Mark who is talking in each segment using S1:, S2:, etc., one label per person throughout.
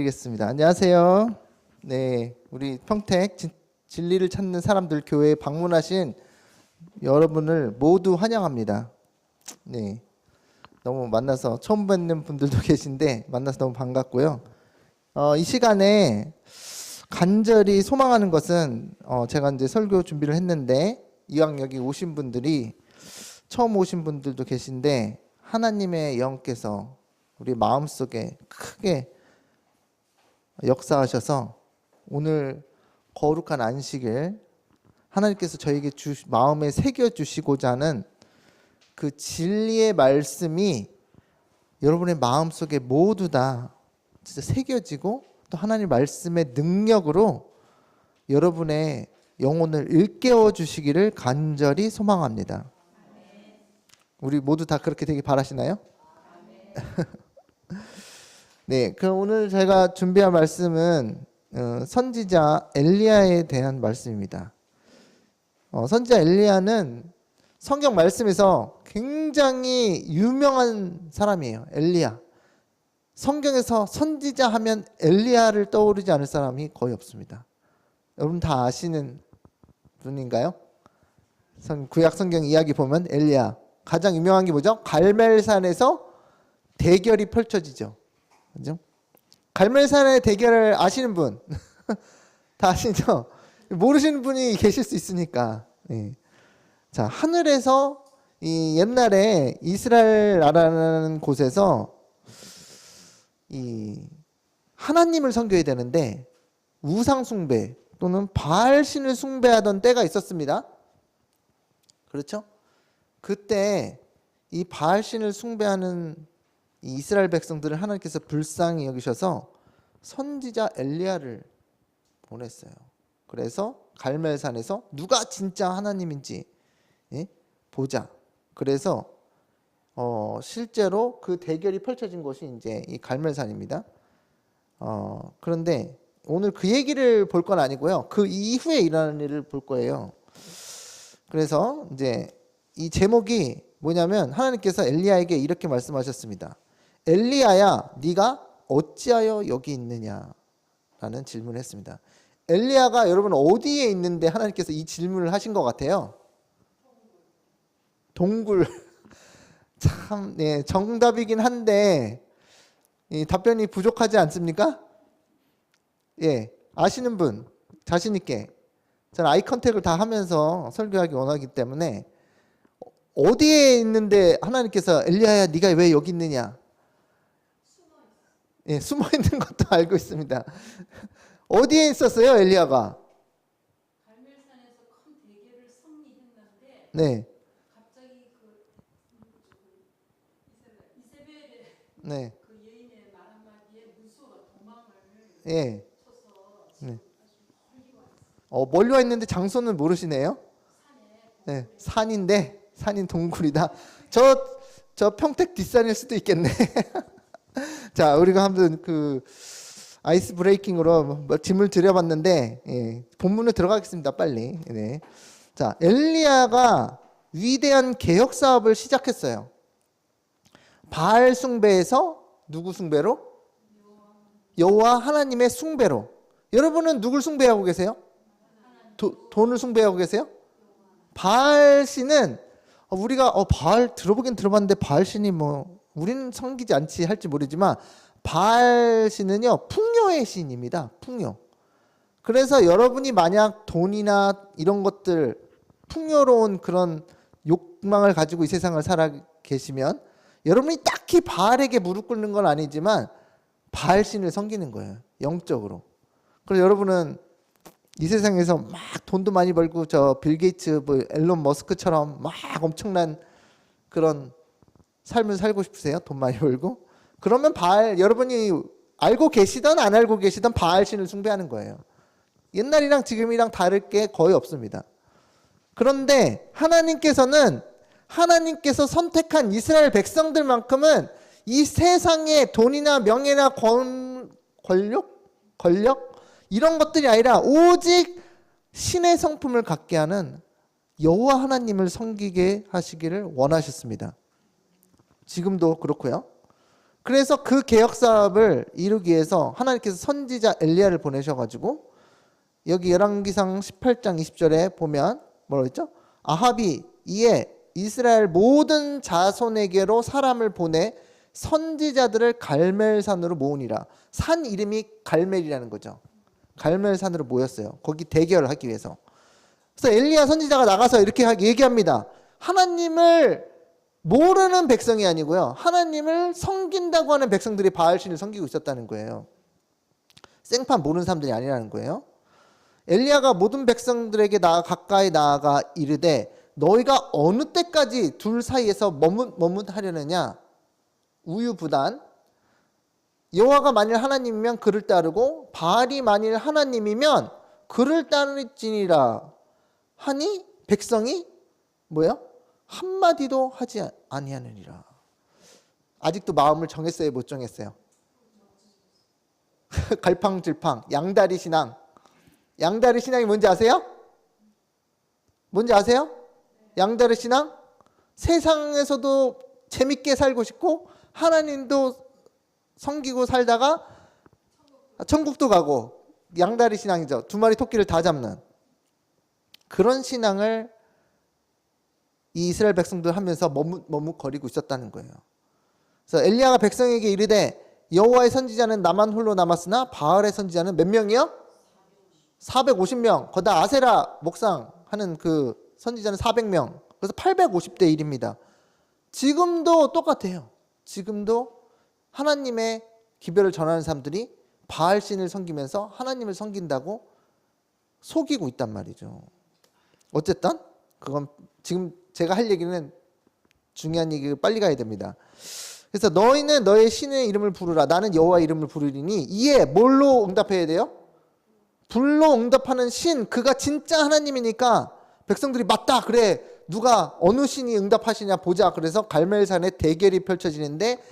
S1: 드리겠습니다. 안녕하세요. 네, 우리 평택 진리를 찾는 사람들 교회에 방문하신 여러분을 모두 환영합니다. 네, 너무 만나서 처음 뵙는 분들도 계신데 만나서 너무 반갑고요. 이 시간에 간절히 소망하는 것은 제가 이제 설교 준비를 했는데 이왕 여기 오신 분들이 처음 오신 분들도 계신데 하나님의 영께서 우리 마음속에 크게 역사하셔서 오늘 거룩한 안식일 하나님께서 저에게 마음에 새겨주시고자 하는 그 진리의 말씀이 여러분의 마음속에 모두 다 진짜 새겨지고 또 하나님 말씀의 능력으로 여러분의 영혼을 일깨워 주시기를 간절히 소망합니다. 우리 모두 다 그렇게 되길 바라시나요? 네, 그럼 오늘 제가 준비한 말씀은 선지자 엘리야에 대한 말씀입니다. 선지자 엘리야는 성경 말씀에서 굉장히 유명한 사람이에요. 엘리야. 성경에서 선지자 하면 엘리야를 떠오르지 않을 사람이 거의 없습니다. 여러분 다 아시는 분인가요? 구약 성경 이야기 보면 엘리야. 가장 유명한 게 뭐죠? 갈멜산에서 대결이 펼쳐지죠. 그죠? 갈멜산의 대결을 아시는 분? 다 아시죠? 모르시는 분이 계실 수 있으니까. 네. 자, 하늘에서 이 옛날에 이스라엘 나라라는 곳에서 이 하나님을 섬겨야 되는데 우상 숭배 또는 바알 신을 숭배하던 때가 있었습니다. 그렇죠? 그때 이 바알 신을 숭배하는 이 이스라엘 백성들을 하나님께서 불쌍히 여기셔서 선지자 엘리야를 보냈어요. 그래서 갈멜산에서 누가 진짜 하나님인지 보자. 그래서 실제로 그 대결이 펼쳐진 곳이 이제 이 갈멜산입니다. 그런데 오늘 그 얘기를 볼 건 아니고요. 그 이후에 일어나는 일을 볼 거예요. 그래서 이제 이 제목이 뭐냐면 하나님께서 엘리야에게 이렇게 말씀하셨습니다. 엘리야야, 네가 어찌하여 여기 있느냐? 라는 질문을 했습니다. 엘리야가 여러분 어디에 있는데 하나님께서 이 질문을 하신 것 같아요? 동굴. 참, 네, 정답이긴 한데 이 답변이 부족하지 않습니까? 예, 아시는 분 자신 있게. 저는 아이 컨택을 다 하면서 설교하기 원하기 때문에 어디에 있는데 하나님께서 엘리야야 네가 왜 여기 있느냐? 예, 숨어 있는 것도 알고 있습니다. 어디에 있었어요, 엘리야가?
S2: 갈멜산에서 큰 대결을 승리했는데
S1: 네.
S2: 갑자기 이세벨의
S1: 네.
S2: 그 여인의 말 한마디에 무서워 도망을
S1: 예.
S2: 쳐서
S1: 네.
S2: 멀리 왔어요.
S1: 멀리 와 있는데 장소는 모르시네요.
S2: 산에
S1: 네. 산인데 산인 동굴이다. 저 평택 뒷산일 수도 있겠네. 자, 우리가 한번 그 아이스 브레이킹으로 짐을 들여봤는데 본문에 들어가겠습니다. 빨리. 네. 자, 엘리야가 위대한 개혁 사업을 시작했어요. 바알 숭배에서 누구 숭배로? 여호와 하나님의 숭배로. 여러분은 누굴 숭배하고 계세요? 돈을 숭배하고 계세요? 바알 신은 우리가 바알 들어보긴 들어봤는데 바알 신이 뭐 우리는 섬기지 않지 할지 모르지만 바알 신은요 풍요의 신입니다. 풍요. 그래서 여러분이 만약 돈이나 이런 것들 풍요로운 그런 욕망을 가지고 이 세상을 살아 계시면 여러분이 딱히 바알에게 무릎 꿇는 건 아니지만 바알 신을 섬기는 거예요. 영적으로. 그래서 여러분은 이 세상에서 막 돈도 많이 벌고 저 빌 게이츠, 앨런 머스크처럼 막 엄청난 그런 삶을 살고 싶으세요? 돈 많이 벌고? 그러면 여러분이 알고 계시든 안 알고 계시든 바알 신을 숭배하는 거예요. 옛날이랑 지금이랑 다를 게 거의 없습니다. 그런데 하나님께서 선택한 이스라엘 백성들만큼은 이 세상의 돈이나 명예나 권력 이런 것들이 아니라 오직 신의 성품을 갖게 하는 여호와 하나님을 섬기게 하시기를 원하셨습니다. 지금도 그렇고요. 그래서 그 개혁 사업을 이루기 위해서 하나님께서 선지자 엘리야를 보내셔가지고 여기 열왕기상 18장 20절에 보면 뭐라고 했죠? 아합이 이에 이스라엘 모든 자손에게로 사람을 보내 선지자들을 갈멜산으로 모으니라. 산 이름이 갈멜이라는 거죠. 갈멜산으로 모였어요. 거기 대결을 하기 위해서. 그래서 엘리야 선지자가 나가서 이렇게 얘기합니다. 하나님을 모르는 백성이 아니고요. 하나님을 섬긴다고 하는 백성들이 바알신을 섬기고 있었다는 거예요. 생판 모르는 사람들이 아니라는 거예요. 엘리야가 모든 백성들에게 가까이 나아가 이르되 너희가 어느 때까지 둘 사이에서 머뭇하려느냐. 우유부단. 여호와가 만일 하나님이면 그를 따르고 바알이 만일 하나님이면 그를 따르지니라 하니 백성이 뭐예요? 한마디도 하지 아니하느니라. 아직도 마음을 정했어요? 못 정했어요? 갈팡질팡 양다리 신앙. 양다리 신앙이 뭔지 아세요? 뭔지 아세요? 양다리 신앙? 세상에서도 재밌게 살고 싶고 하나님도 섬기고 살다가 천국도 가고 양다리 신앙이죠. 두 마리 토끼를 다 잡는 그런 신앙을 이 이스라엘 백성들 하면서 머뭇거리고 있었다는 거예요. 그래서 엘리야가 백성에게 이르되 여호와의 선지자는 나만 홀로 남았으나 바알의 선지자는 몇 명이요? 450명. 거기다 아세라 목상하는 그 선지자는 400명. 그래서 850대 1입니다. 지금도 똑같아요. 지금도 하나님의 기별을 전하는 사람들이 바알신을 섬기면서 하나님을 섬긴다고 속이고 있단 말이죠. 어쨌든 그건 지금 제가 할 얘기는 중요한 얘기를 빨리 가야 됩니다. 그래서 너희는 너의 신의 이름을 부르라. 나는 여호와의 이름을 부르리니 이에 뭘로 응답해야 돼요? 불로 응답하는 신, 그가 진짜 하나님이니까 백성들이 맞다. 그래. 누가 어느 신이 응답하시냐 보자. 그래서 갈멜산에 대결이 펼쳐지는데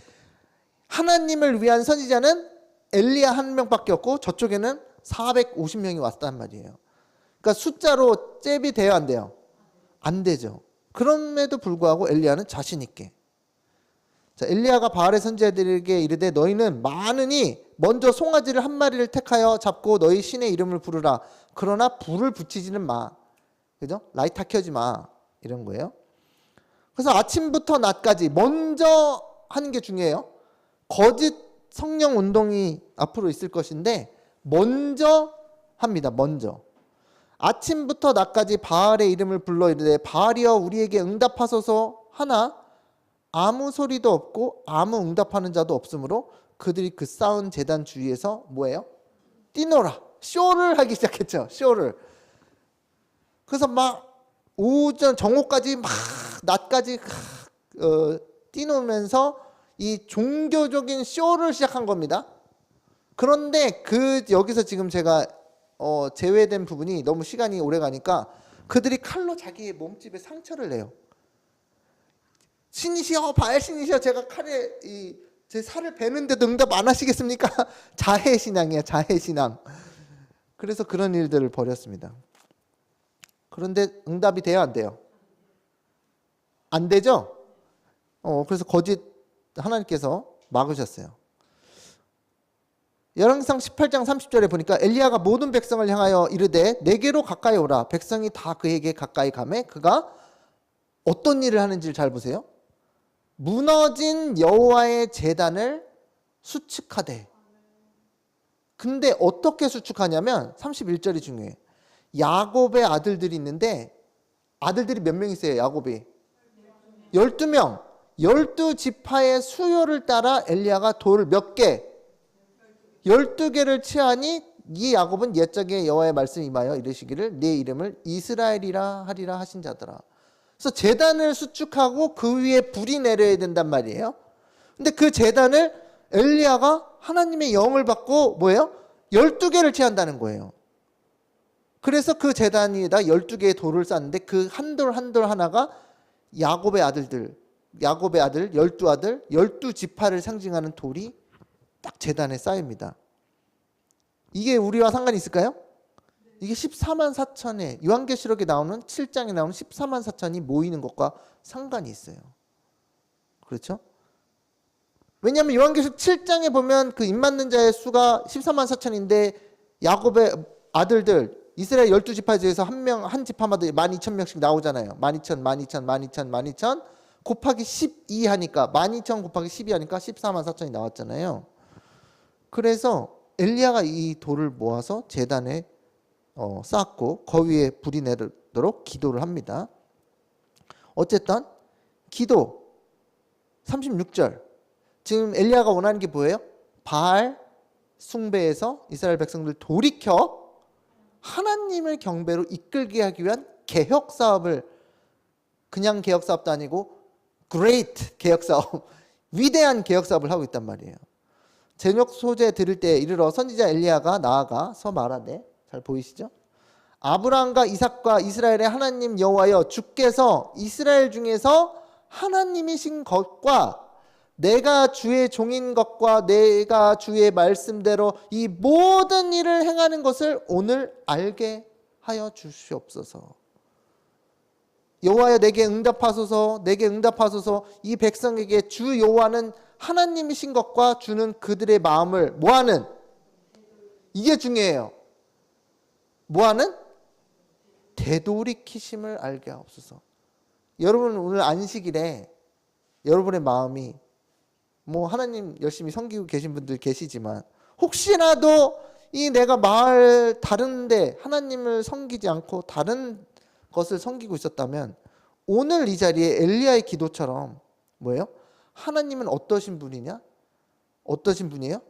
S1: 하나님을 위한 선지자는 엘리야 한 명밖에 없고 저쪽에는 450명이 왔단 말이에요. 그러니까 숫자로 잽이 돼요, 안 돼요? 안 되죠. 그럼에도 불구하고 엘리야는 자신 있게. 자, 엘리야가 바알의 선지자들에게 이르되 너희는 많으니 먼저 송아지를 한 마리를 택하여 잡고 너희 신의 이름을 부르라. 그러나 불을 붙이지는 마. 그죠? 라이터 켜지 마. 이런 거예요. 그래서 아침부터 낮까지 먼저 하는 게 중요해요. 거짓 성령 운동이 앞으로 있을 것인데 먼저 합니다. 먼저. 아침부터 낮까지 바알의 이름을 불러 이르되 바알이여 우리에게 응답하소서 하나 아무 소리도 없고 아무 응답하는 자도 없으므로 그들이 그 쌓은 제단 주위에서 뭐예요? 뛰노라. 쇼를 하기 시작했죠. 쇼를. 그래서 막 오전 정오까지 막 낮까지 뛰노면서 이 종교적인 쇼를 시작한 겁니다. 그런데 여기서 지금 제가 제외된 부분이 너무 시간이 오래 가니까 그들이 칼로 자기의 몸집에 상처를 내요. 신이시여 바알 신이시여 제가 칼에 제 살을 베는데도 응답 안 하시겠습니까? 자해신앙이야. 자해신앙. 그래서 그런 일들을 벌였습니다. 그런데 응답이 돼요? 안 돼요? 안 되죠? 그래서 거짓 하나님께서 막으셨어요. 열왕기상 18장 30절에 보니까 엘리야가 모든 백성을 향하여 이르되 내게로 가까이 오라. 백성이 다 그에게 가까이 가매 그가 어떤 일을 하는지를 잘 보세요. 무너진 여호와의 제단을 수축하되. 근데 어떻게 수축하냐면 31절이 중요해요. 야곱의 아들들이 있는데 아들들이 몇 명 있어요? 야곱이 12명. 12지파의 수요를 따라 엘리야가 돌을 몇 개? 12개를 취하니 이 야곱은 옛적에 여호와의 말씀이 임하여 이르시기를 내 이름을 이스라엘이라 하리라 하신 자더라. 그래서 제단을 수축하고 그 위에 불이 내려야 된단 말이에요. 근데 그 제단을 엘리야가 하나님의 영을 받고 뭐예요? 12개를 취한다는 거예요. 그래서 그 제단 위에다 12개의 돌을 쌓는데 그 한 돌 한 돌 하나가 야곱의 아들 12지파를 상징하는 돌이 딱 제단에 쌓입니다. 이게 우리와 상관이 있을까요? 이게 14만 4천에 요한계시록에 나오는 7장에 나오는 14만 4천이 모이는 것과 상관이 있어요. 그렇죠? 왜냐하면 요한계시록 7장에 보면 그 입맞는 자의 수가 14만 4천인데 야곱의 아들들 이스라엘 12지파 중에서 한 지파마다 12,000명씩 나오잖아요. 12,000, 12,000, 12,000, 12,000 곱하기 12 하니까 12,000 곱하기 12 하니까 14만 4천이 나왔잖아요. 그래서 엘리야가 이 돌을 모아서 제단에 쌓고 거위에 불이 내도록 기도를 합니다. 어쨌든 기도 36절 지금 엘리야가 원하는 게 뭐예요? 바알 숭배에서 이스라엘 백성들 돌이켜 하나님을 경배로 이끌게 하기 위한 개혁 사업을 그냥 개혁 사업도 아니고 great 개혁 사업 위대한 개혁 사업을 하고 있단 말이에요. 저녁 소재 들을 때 이르러 선지자 엘리야가 나아가서 말하되 잘 보이시죠? 아브라함과 이삭과 이스라엘의 하나님 여호와여 주께서 이스라엘 중에서 하나님이신 것과 내가 주의 종인 것과 내가 주의 말씀대로 이 모든 일을 행하는 것을 오늘 알게 하여 주시옵소서. 여호와여 내게 응답하소서 내게 응답하소서. 이 백성에게 주 여호와는 하나님이신 것과 주는 그들의 마음을 뭐하는? 이게 중요해요. 뭐하는? 되돌이키심을 알게 하옵소서. 여러분 오늘 안식일에 여러분의 마음이 뭐 하나님 열심히 섬기고 계신 분들 계시지만 혹시라도 이 내가 마을 다른데 하나님을 섬기지 않고 다른 것을 섬기고 있었다면 오늘 이 자리에 엘리야의 기도처럼 뭐예요? 하나님은 어떠신 분이냐? 어떠신 분이에요?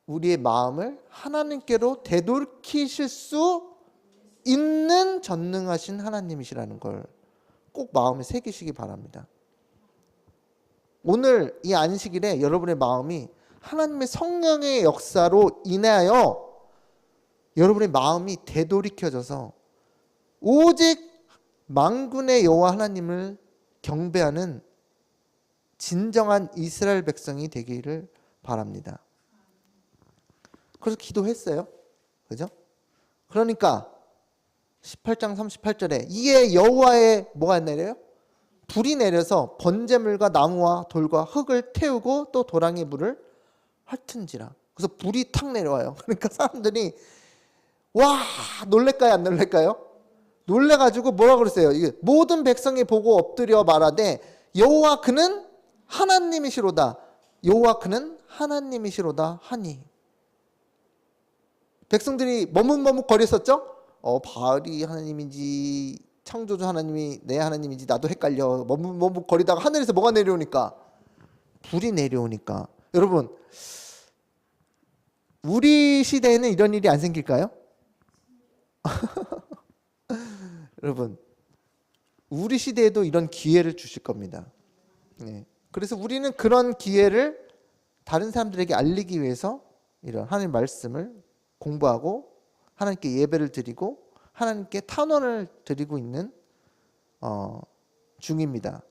S1: 우리의 마음을 하나님께로 되돌이키실 수 있는 전능하신 하나님이시라는 걸 꼭 마음에 새기시기 바랍니다. 오늘 이 안식일에 여러분의 마음이 하나님의 성령의 역사로 인하여 여러분의 마음이 되돌이켜져서 오직 만군의 여호와 하나님을 경배하는 진정한 이스라엘 백성이 되기를 바랍니다. 그래서 기도했어요. 그죠? 그러니까 18장 38절에 이에 여호와의 뭐가 내려요? 불이 내려서 번제물과 나무와 돌과 흙을 태우고 또 도랑의 물을 핥은지라. 그래서 불이 탁 내려와요. 그러니까 사람들이 와 놀랄까요 안 놀랄까요? 놀래가지고 뭐라 그랬어요? 이게 모든 백성이 보고 엎드려 말하되 여호와 그는 하나님이시로다. 여호와 그는 하나님이시로다 하니. 백성들이 머뭇머뭇 거렸었죠? 바알이 하나님인지 창조주 하나님이 내 하나님인지 나도 헷갈려. 머뭇 거리다가 하늘에서 뭐가 내려오니까? 불이 내려오니까. 여러분 우리 시대에는 이런 일이 안 생길까요? 여러분 우리 시대에도 이런 기회를 주실 겁니다. 네. 그래서 우리는 그런 기회를 다른 사람들에게 알리기 위해서 이런 하나님 말씀을 공부하고 하나님께 예배를 드리고 하나님께 탄원을 드리고 있는 중입니다.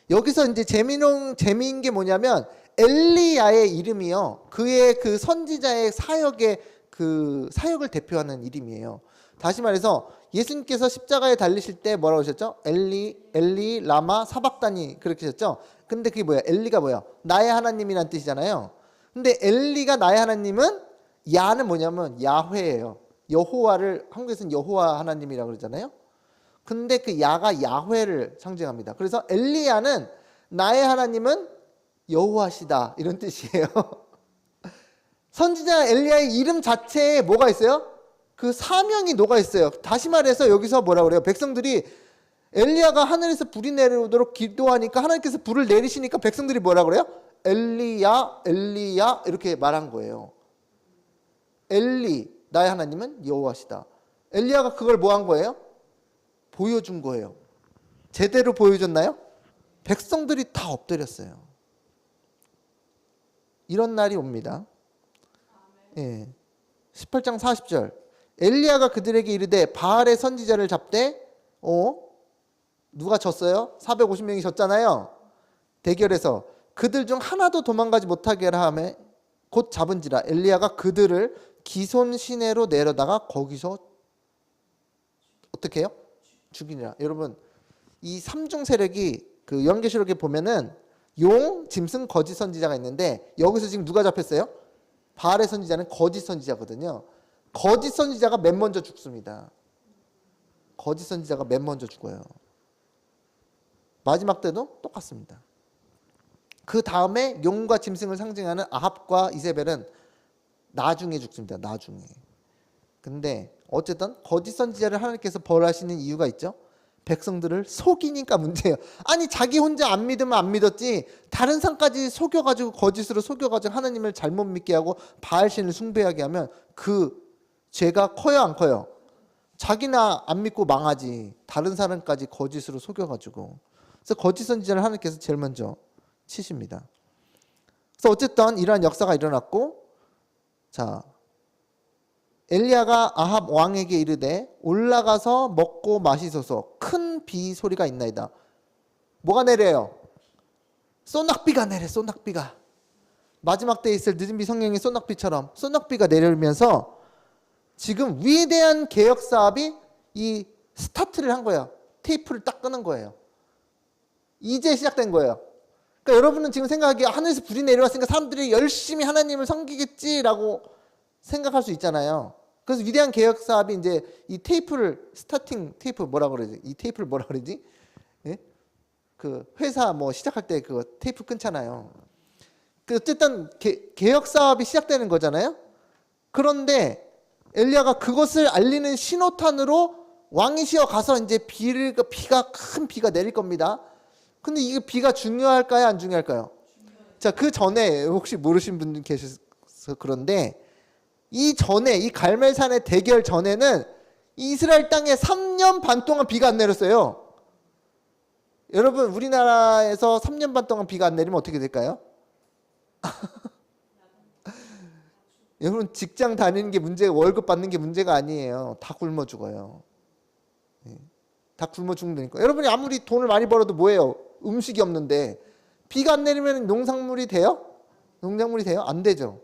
S1: 여기서 이제 재미있는 게 뭐냐면 엘리야의 이름이요. 그의 그 선지자의 사역의 그 사역을 대표하는 이름이에요. 다시 말해서 예수님께서 십자가에 달리실 때 뭐라고 하셨죠? 엘리 라마 사박다니 그렇게 하셨죠? 근데 그게 뭐야? 엘리가 뭐야? 나의 하나님이란 뜻이잖아요. 근데 엘리가 나의 하나님은 야는 뭐냐면 야훼예요. 여호와를 한국에서는 여호와 하나님이라고 그러잖아요. 근데 그 야가 야훼를 상징합니다. 그래서 엘리야는 나의 하나님은 여호와시다 이런 뜻이에요. 선지자 엘리야의 이름 자체에 뭐가 있어요? 그 사명이 녹아 있어요. 다시 말해서 여기서 뭐라고 그래요? 백성들이 엘리야가 하늘에서 불이 내려오도록 기도하니까 하나님께서 불을 내리시니까 백성들이 뭐라고 그래요? 엘리야 엘리야 이렇게 말한 거예요. 엘리 나의 하나님은 여호와시다. 엘리야가 그걸 뭐 한 거예요? 보여준 거예요. 제대로 보여줬나요? 백성들이 다 엎드렸어요. 이런 날이 옵니다. 예. 18장 40절 엘리야가 그들에게 이르되 바알의 선지자를 잡되 누가 졌어요? 450명이 졌잖아요. 대결에서 그들 중 하나도 도망가지 못하게 하라 하매 곧 잡은지라 엘리야가 그들을 기손 시내로 내려다가 거기서 어떻게 해요? 죽이니라. 여러분 이 삼중 세력이 그 요한계시록에 보면은 용, 짐승, 거짓 선지자가 있는데 여기서 지금 누가 잡혔어요? 바알의 선지자는 거짓 선지자거든요. 거짓 선지자가 맨 먼저 죽습니다. 거짓 선지자가 맨 먼저 죽어요. 마지막 때도 똑같습니다. 그 다음에 용과 짐승을 상징하는 아합과 이세벨은 나중에 죽습니다. 나중에. 근데 어쨌든 거짓 선지자를 하나님께서 벌하시는 이유가 있죠. 백성들을 속이니까 문제예요. 아니 자기 혼자 안 믿으면 안 믿었지 다른 사람까지 속여가지고 거짓으로 속여가지고 하나님을 잘못 믿게 하고 바알신을 숭배하게 하면 그 죄가 커요 안 커요? 자기나 안 믿고 망하지 다른 사람까지 거짓으로 속여가지고. 그래서 거짓 선지자를 하나님께서 제일 먼저 치십니다. 그래서 어쨌든 이러한 역사가 일어났고, 자 엘리야가 아합 왕에게 이르되 올라가서 먹고 마시소서 큰 비 소리가 있나이다. 뭐가 내려요? 소낙비가 내려. 소낙비가 마지막 때에 있을 늦은 비 성령의 소낙비처럼 소낙비가 내려오면서 지금 위대한 개혁 사업이 이 스타트를 한 거예요. 테이프를 딱 끄는 거예요. 이제 시작된 거예요. 그러니까 여러분은 지금 생각하기에 하늘에서 불이 내려왔으니까 사람들이 열심히 하나님을 섬기겠지라고 생각할 수 있잖아요. 그래서 위대한 개혁 사업이 이제 이 테이프를 스타팅 테이프 뭐라 그러지? 이 테이프를 뭐라 그러지? 예? 그 회사 뭐 시작할 때 그 테이프 끊잖아요. 그 어쨌든 개혁 사업이 시작되는 거잖아요. 그런데 엘리야가 그것을 알리는 신호탄으로 왕이시여 가서 이제 비가 큰 비가 내릴 겁니다. 근데 이게 비가 중요할까요? 안 중요할까요? 자, 그 전에 혹시 모르신 분들 계셔서 그런데 이 전에 이 갈멜산의 대결 전에는 이스라엘 땅에 3년 반 동안 비가 안 내렸어요. 여러분 우리나라에서 3년 반 동안 비가 안 내리면 어떻게 될까요? 여러분 직장 다니는 게 문제, 월급 받는 게 문제가 아니에요. 다 굶어 죽어요. 다 굶어 죽는다니까. 여러분이 아무리 돈을 많이 벌어도 뭐예요? 음식이 없는데 비가 안 내리면 농작물이 돼요? 농작물이 돼요? 안 되죠.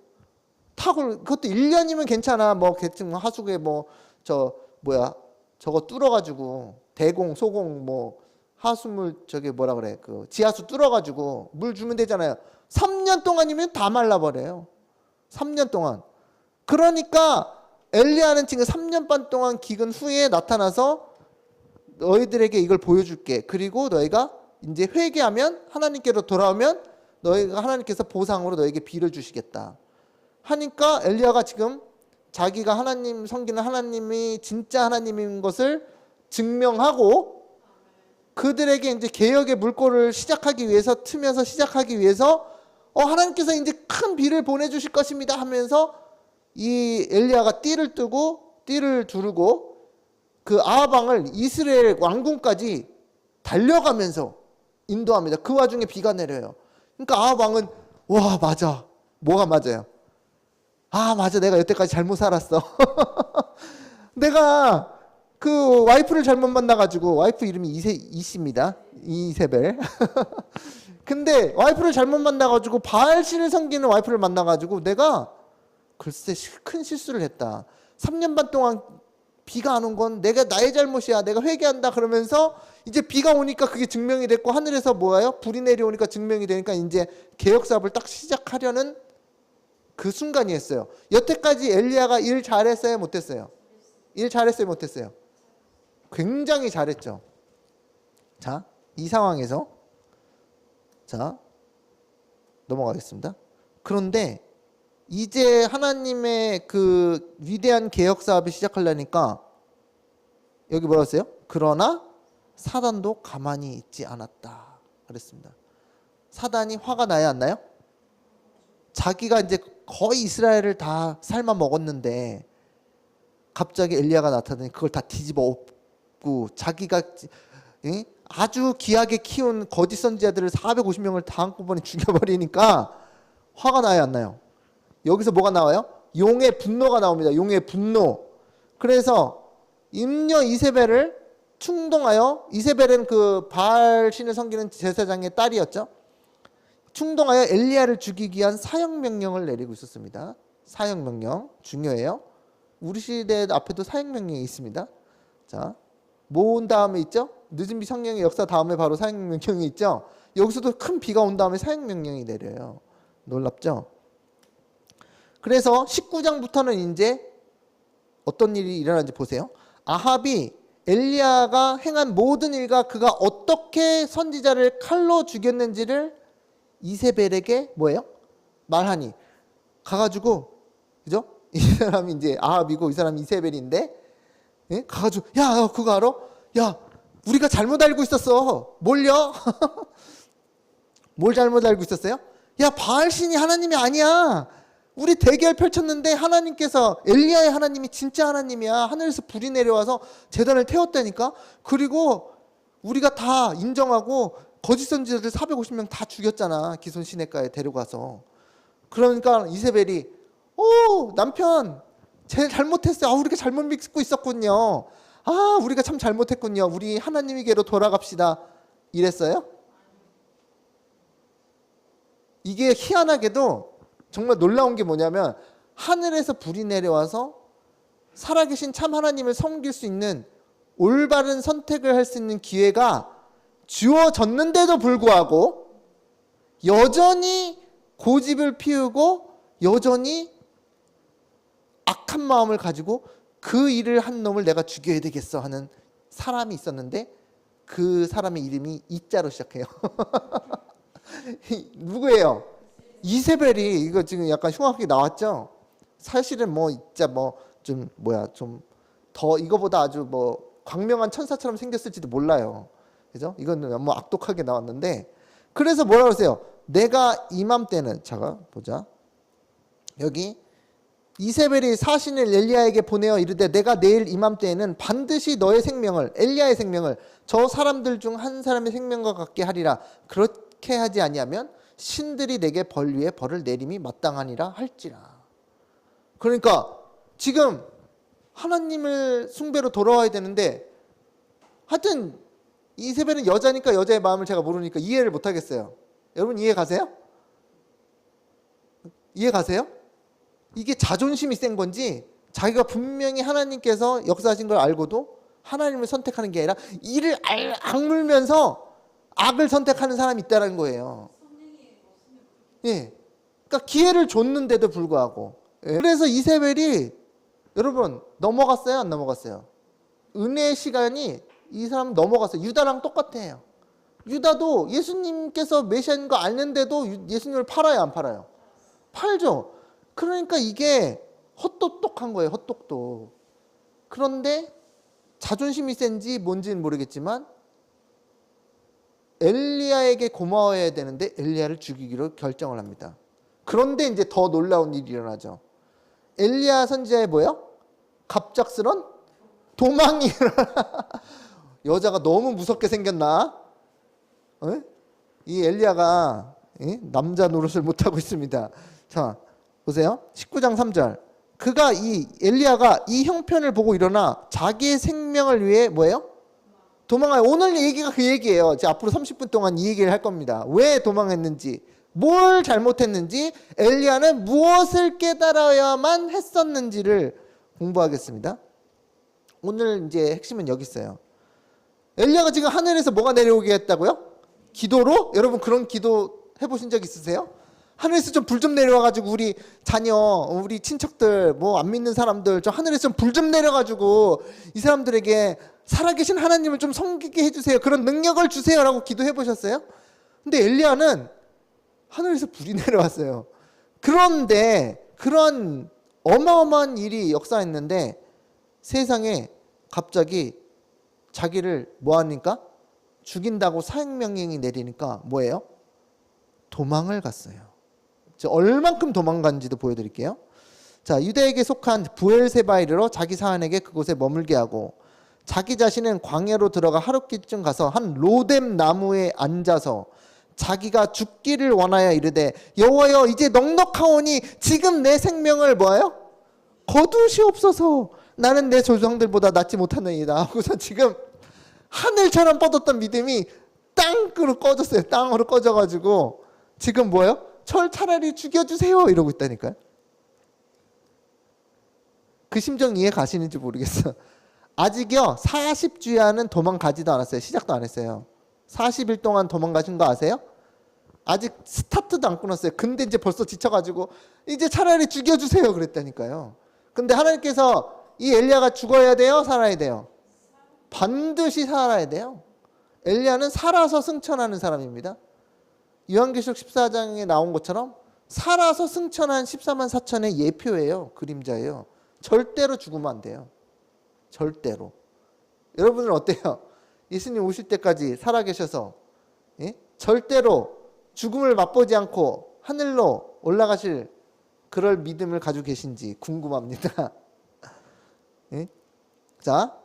S1: 그것도 1년이면 괜찮아. 뭐 대충 하수구에 뭐 저거 뚫어가지고 대공, 소공 뭐 하수물 저게 뭐라 그래 그 지하수 뚫어가지고 물 주면 되잖아요. 3년 동안이면 다 말라버려요. 3년 동안. 그러니까 엘리야는 지금 3년 반 동안 기근 후에 나타나서 너희들에게 이걸 보여줄게. 그리고 너희가 이제 회개하면 하나님께로 돌아오면 너희가 하나님께서 보상으로 너희에게 비를 주시겠다. 하니까 엘리야가 지금 자기가 하나님 섬기는 하나님이 진짜 하나님인 것을 증명하고 그들에게 이제 개혁의 물꼬를 시작하기 위해서 트면서 시작하기 위해서 하나님께서 이제 큰 비를 보내주실 것입니다 하면서 이 엘리야가 띠를 두르고 그 아합 왕을 이스라엘 왕궁까지 달려가면서 인도합니다. 그 와중에 비가 내려요. 그러니까 아합 왕은 와 맞아. 뭐가 맞아요? 아 맞아 내가 여태까지 잘못 살았어. 내가 그 와이프를 잘못 만나가지고 와이프 이름이 이씨입니다. 이세벨. 근데 와이프를 잘못 만나가지고 바알신을 섬기는 와이프를 만나가지고 내가 글쎄 큰 실수를 했다. 3년 반 동안 비가 안 온 건 내가 나의 잘못이야. 내가 회개한다 그러면서 이제 비가 오니까 그게 증명이 됐고 하늘에서 뭐예요? 불이 내려오니까 증명이 되니까 이제 개혁 사업을 딱 시작하려는 그 순간이었어요. 여태까지 엘리야가 일 잘했어요? 못했어요? 일 잘했어요? 못했어요? 굉장히 잘했죠. 자, 이 상황에서 자 넘어가겠습니다. 그런데 이제 하나님의 그 위대한 개혁 사업이 시작하려니까 여기 뭐라고 했어요? 그러나 사단도 가만히 있지 않았다 그랬습니다. 사단이 화가 나야 안 나요? 자기가 이제 거의 이스라엘을 다 삶아 먹었는데 갑자기 엘리야가 나타나니 그걸 다 뒤집어 엎고 자기가 아주 귀하게 키운 거짓 선지자들을 450명을 다 한꺼번에 죽여버리니까 화가 나야 안 나요? 여기서 뭐가 나와요? 용의 분노가 나옵니다. 용의 분노. 그래서 임녀 이세벨을 충동하여, 이세벨은 그 바알 신을 섬기는 제사장의 딸이었죠. 충동하여 엘리야를 죽이기 위한 사형명령을 내리고 있었습니다. 사형명령 중요해요. 우리 시대 앞에도 사형명령이 있습니다. 자, 모은 다음에 있죠. 늦은 비 성령의 역사 다음에 바로 사형명령이 있죠. 여기서도 큰 비가 온 다음에 사형 명령이 내려요. 놀랍죠? 그래서 19장부터는 이제 어떤 일이 일어나는지 보세요. 아합이 엘리야가 행한 모든 일과 그가 어떻게 선지자를 칼로 죽였는지를 이세벨에게 뭐예요? 말하니 가가지고 그죠? 이 사람이 이제 아합이고 이 사람이 이세벨인데 예? 가가지고 야 그거 알아? 야 우리가 잘못 알고 있었어. 뭘요? 뭘 잘못 알고 있었어요? 야 바알신이 하나님이 아니야. 우리 대결 펼쳤는데 하나님께서 엘리야의 하나님이 진짜 하나님이야. 하늘에서 불이 내려와서 제단을 태웠다니까. 그리고 우리가 다 인정하고 거짓 선지자들 450명 다 죽였잖아. 기손 시내가에 데려가서. 그러니까 이세벨이 남편 쟤 잘못했어요. 우리가 잘못 믿고 있었군요. 우리가 참 잘못했군요. 우리 하나님에게로 돌아갑시다. 이랬어요? 이게 희한하게도 정말 놀라운 게 뭐냐면 하늘에서 불이 내려와서 살아계신 참 하나님을 섬길 수 있는 올바른 선택을 할 수 있는 기회가 주어졌는데도 불구하고 여전히 고집을 피우고 여전히 악한 마음을 가지고 그 일을 한 놈을 내가 죽여야 되겠어 하는 사람이 있었는데 그 사람의 이름이 이자로 시작해요. 누구예요? 이세벨이. 이거 지금 약간 흉악하게 나왔죠? 사실은 뭐 진짜 뭐 좀 좀 더 이거보다 아주 뭐 광명한 천사처럼 생겼을지도 몰라요. 그죠? 이거는 너무 악독하게 나왔는데 그래서 뭐라 그러세요? 내가 이맘때는 잠깐 보자. 여기 이세벨이 사신을 엘리야에게 보내어 이르되 내가 내일 이맘때에는 반드시 너의 생명을 엘리야의 생명을 저 사람들 중 한 사람의 생명과 같게 하리라. 그렇게 하지 아니하면 신들이 내게 벌 위에 벌을 내림이 마땅하니라 할지라. 그러니까 지금 하나님을 숭배로 돌아와야 되는데 하여튼 이세벨은 여자니까 여자의 마음을 제가 모르니까 이해를 못 하겠어요. 여러분 이해 가세요? 이해 가세요? 이게 자존심이 센 건지 자기가 분명히 하나님께서 역사하신 걸 알고도 하나님을 선택하는 게 아니라 이를 악물면서 악을 선택하는 사람이 있다는 거예요. 예, 그러니까 기회를 줬는데도 불구하고. 예. 그래서 이세벨이 여러분 넘어갔어요, 안 넘어갔어요? 은혜의 시간이 이 사람 넘어갔어요. 유다랑 똑같아요. 유다도 예수님께서 메시아인 거 아는데도 예수님을 팔아요, 안 팔아요? 팔죠. 그러니까 이게 헛똑똑한 거예요, 헛똑똑. 그런데 자존심이 센지 뭔지는 모르겠지만 엘리야에게 고마워해야 되는데 엘리야를 죽이기로 결정을 합니다. 그런데 이제 더 놀라운 일이 일어나죠. 엘리야 선지자의 뭐예요? 갑작스런 도망이 일어나. 여자가 너무 무섭게 생겼나? 이 엘리야가 남자 노릇을 못하고 있습니다. 자, 보세요. 19장 3절. 그가 이 엘리야가 이 형편을 보고 일어나 자기의 생명을 위해 뭐예요? 도망가요. 오늘 얘기가 그 얘기예요. 제가 앞으로 30분 동안 이 얘기를 할 겁니다. 왜 도망했는지, 뭘 잘못했는지, 엘리야는 무엇을 깨달아야만 했었는지를 공부하겠습니다. 오늘 이제 핵심은 여기 있어요. 엘리야가 지금 하늘에서 뭐가 내려오게 했다고요? 기도로? 여러분 그런 기도 해보신 적 있으세요? 하늘에서 좀 불 좀 내려와가지고 우리 자녀, 우리 친척들, 뭐 안 믿는 사람들 좀 하늘에서 좀 불 좀 내려가지고 이 사람들에게 살아계신 하나님을 좀 섬기게 해주세요. 그런 능력을 주세요라고 기도해 보셨어요? 근데 엘리야는 하늘에서 불이 내려왔어요. 그런데 그런 어마어마한 일이 역사했는데 세상에 갑자기 자기를 뭐하니까? 죽인다고 사형명령이 내리니까 뭐예요? 도망을 갔어요. 얼만큼 도망간지도 보여드릴게요. 자, 유대에게 속한 부엘세바에 이르러 자기 사환에게 그곳에 머물게 하고 자기 자신은 광야로 들어가 하룻길쯤 가서 한 로뎀 나무에 앉아서 자기가 죽기를 원하여 이르되 여호와여 이제 넉넉하오니 지금 내 생명을 뭐예요? 거두시옵소서. 나는 내 조상들보다 낫지 못하느니라 하고서 지금 하늘처럼 뻗었던 믿음이 땅으로 꺼졌어요. 땅으로 꺼져가지고 지금 뭐예요? 절 차라리 죽여주세요 이러고 있다니까요. 그 심정 이해 가시는지 모르겠어. 아직요 40주야는 도망가지도 않았어요. 시작도 안 했어요. 40일 동안 도망가신 거 아세요? 아직 스타트도 안 끊었어요. 근데 이제 벌써 지쳐가지고 이제 차라리 죽여주세요 그랬다니까요. 근데 하나님께서 이 엘리야가 죽어야 돼요? 살아야 돼요? 반드시 살아야 돼요. 엘리야는 살아서 승천하는 사람입니다. 요한계시록 14장에 나온 것처럼 살아서 승천한 14만 4천의 예표예요. 그림자예요. 절대로 죽으면 안 돼요. 절대로. 여러분은 어때요? 예수님 오실 때까지 살아계셔서 절대로 죽음을 맛보지 않고 하늘로 올라가실 그럴 믿음을 가지고 계신지 궁금합니다. 자,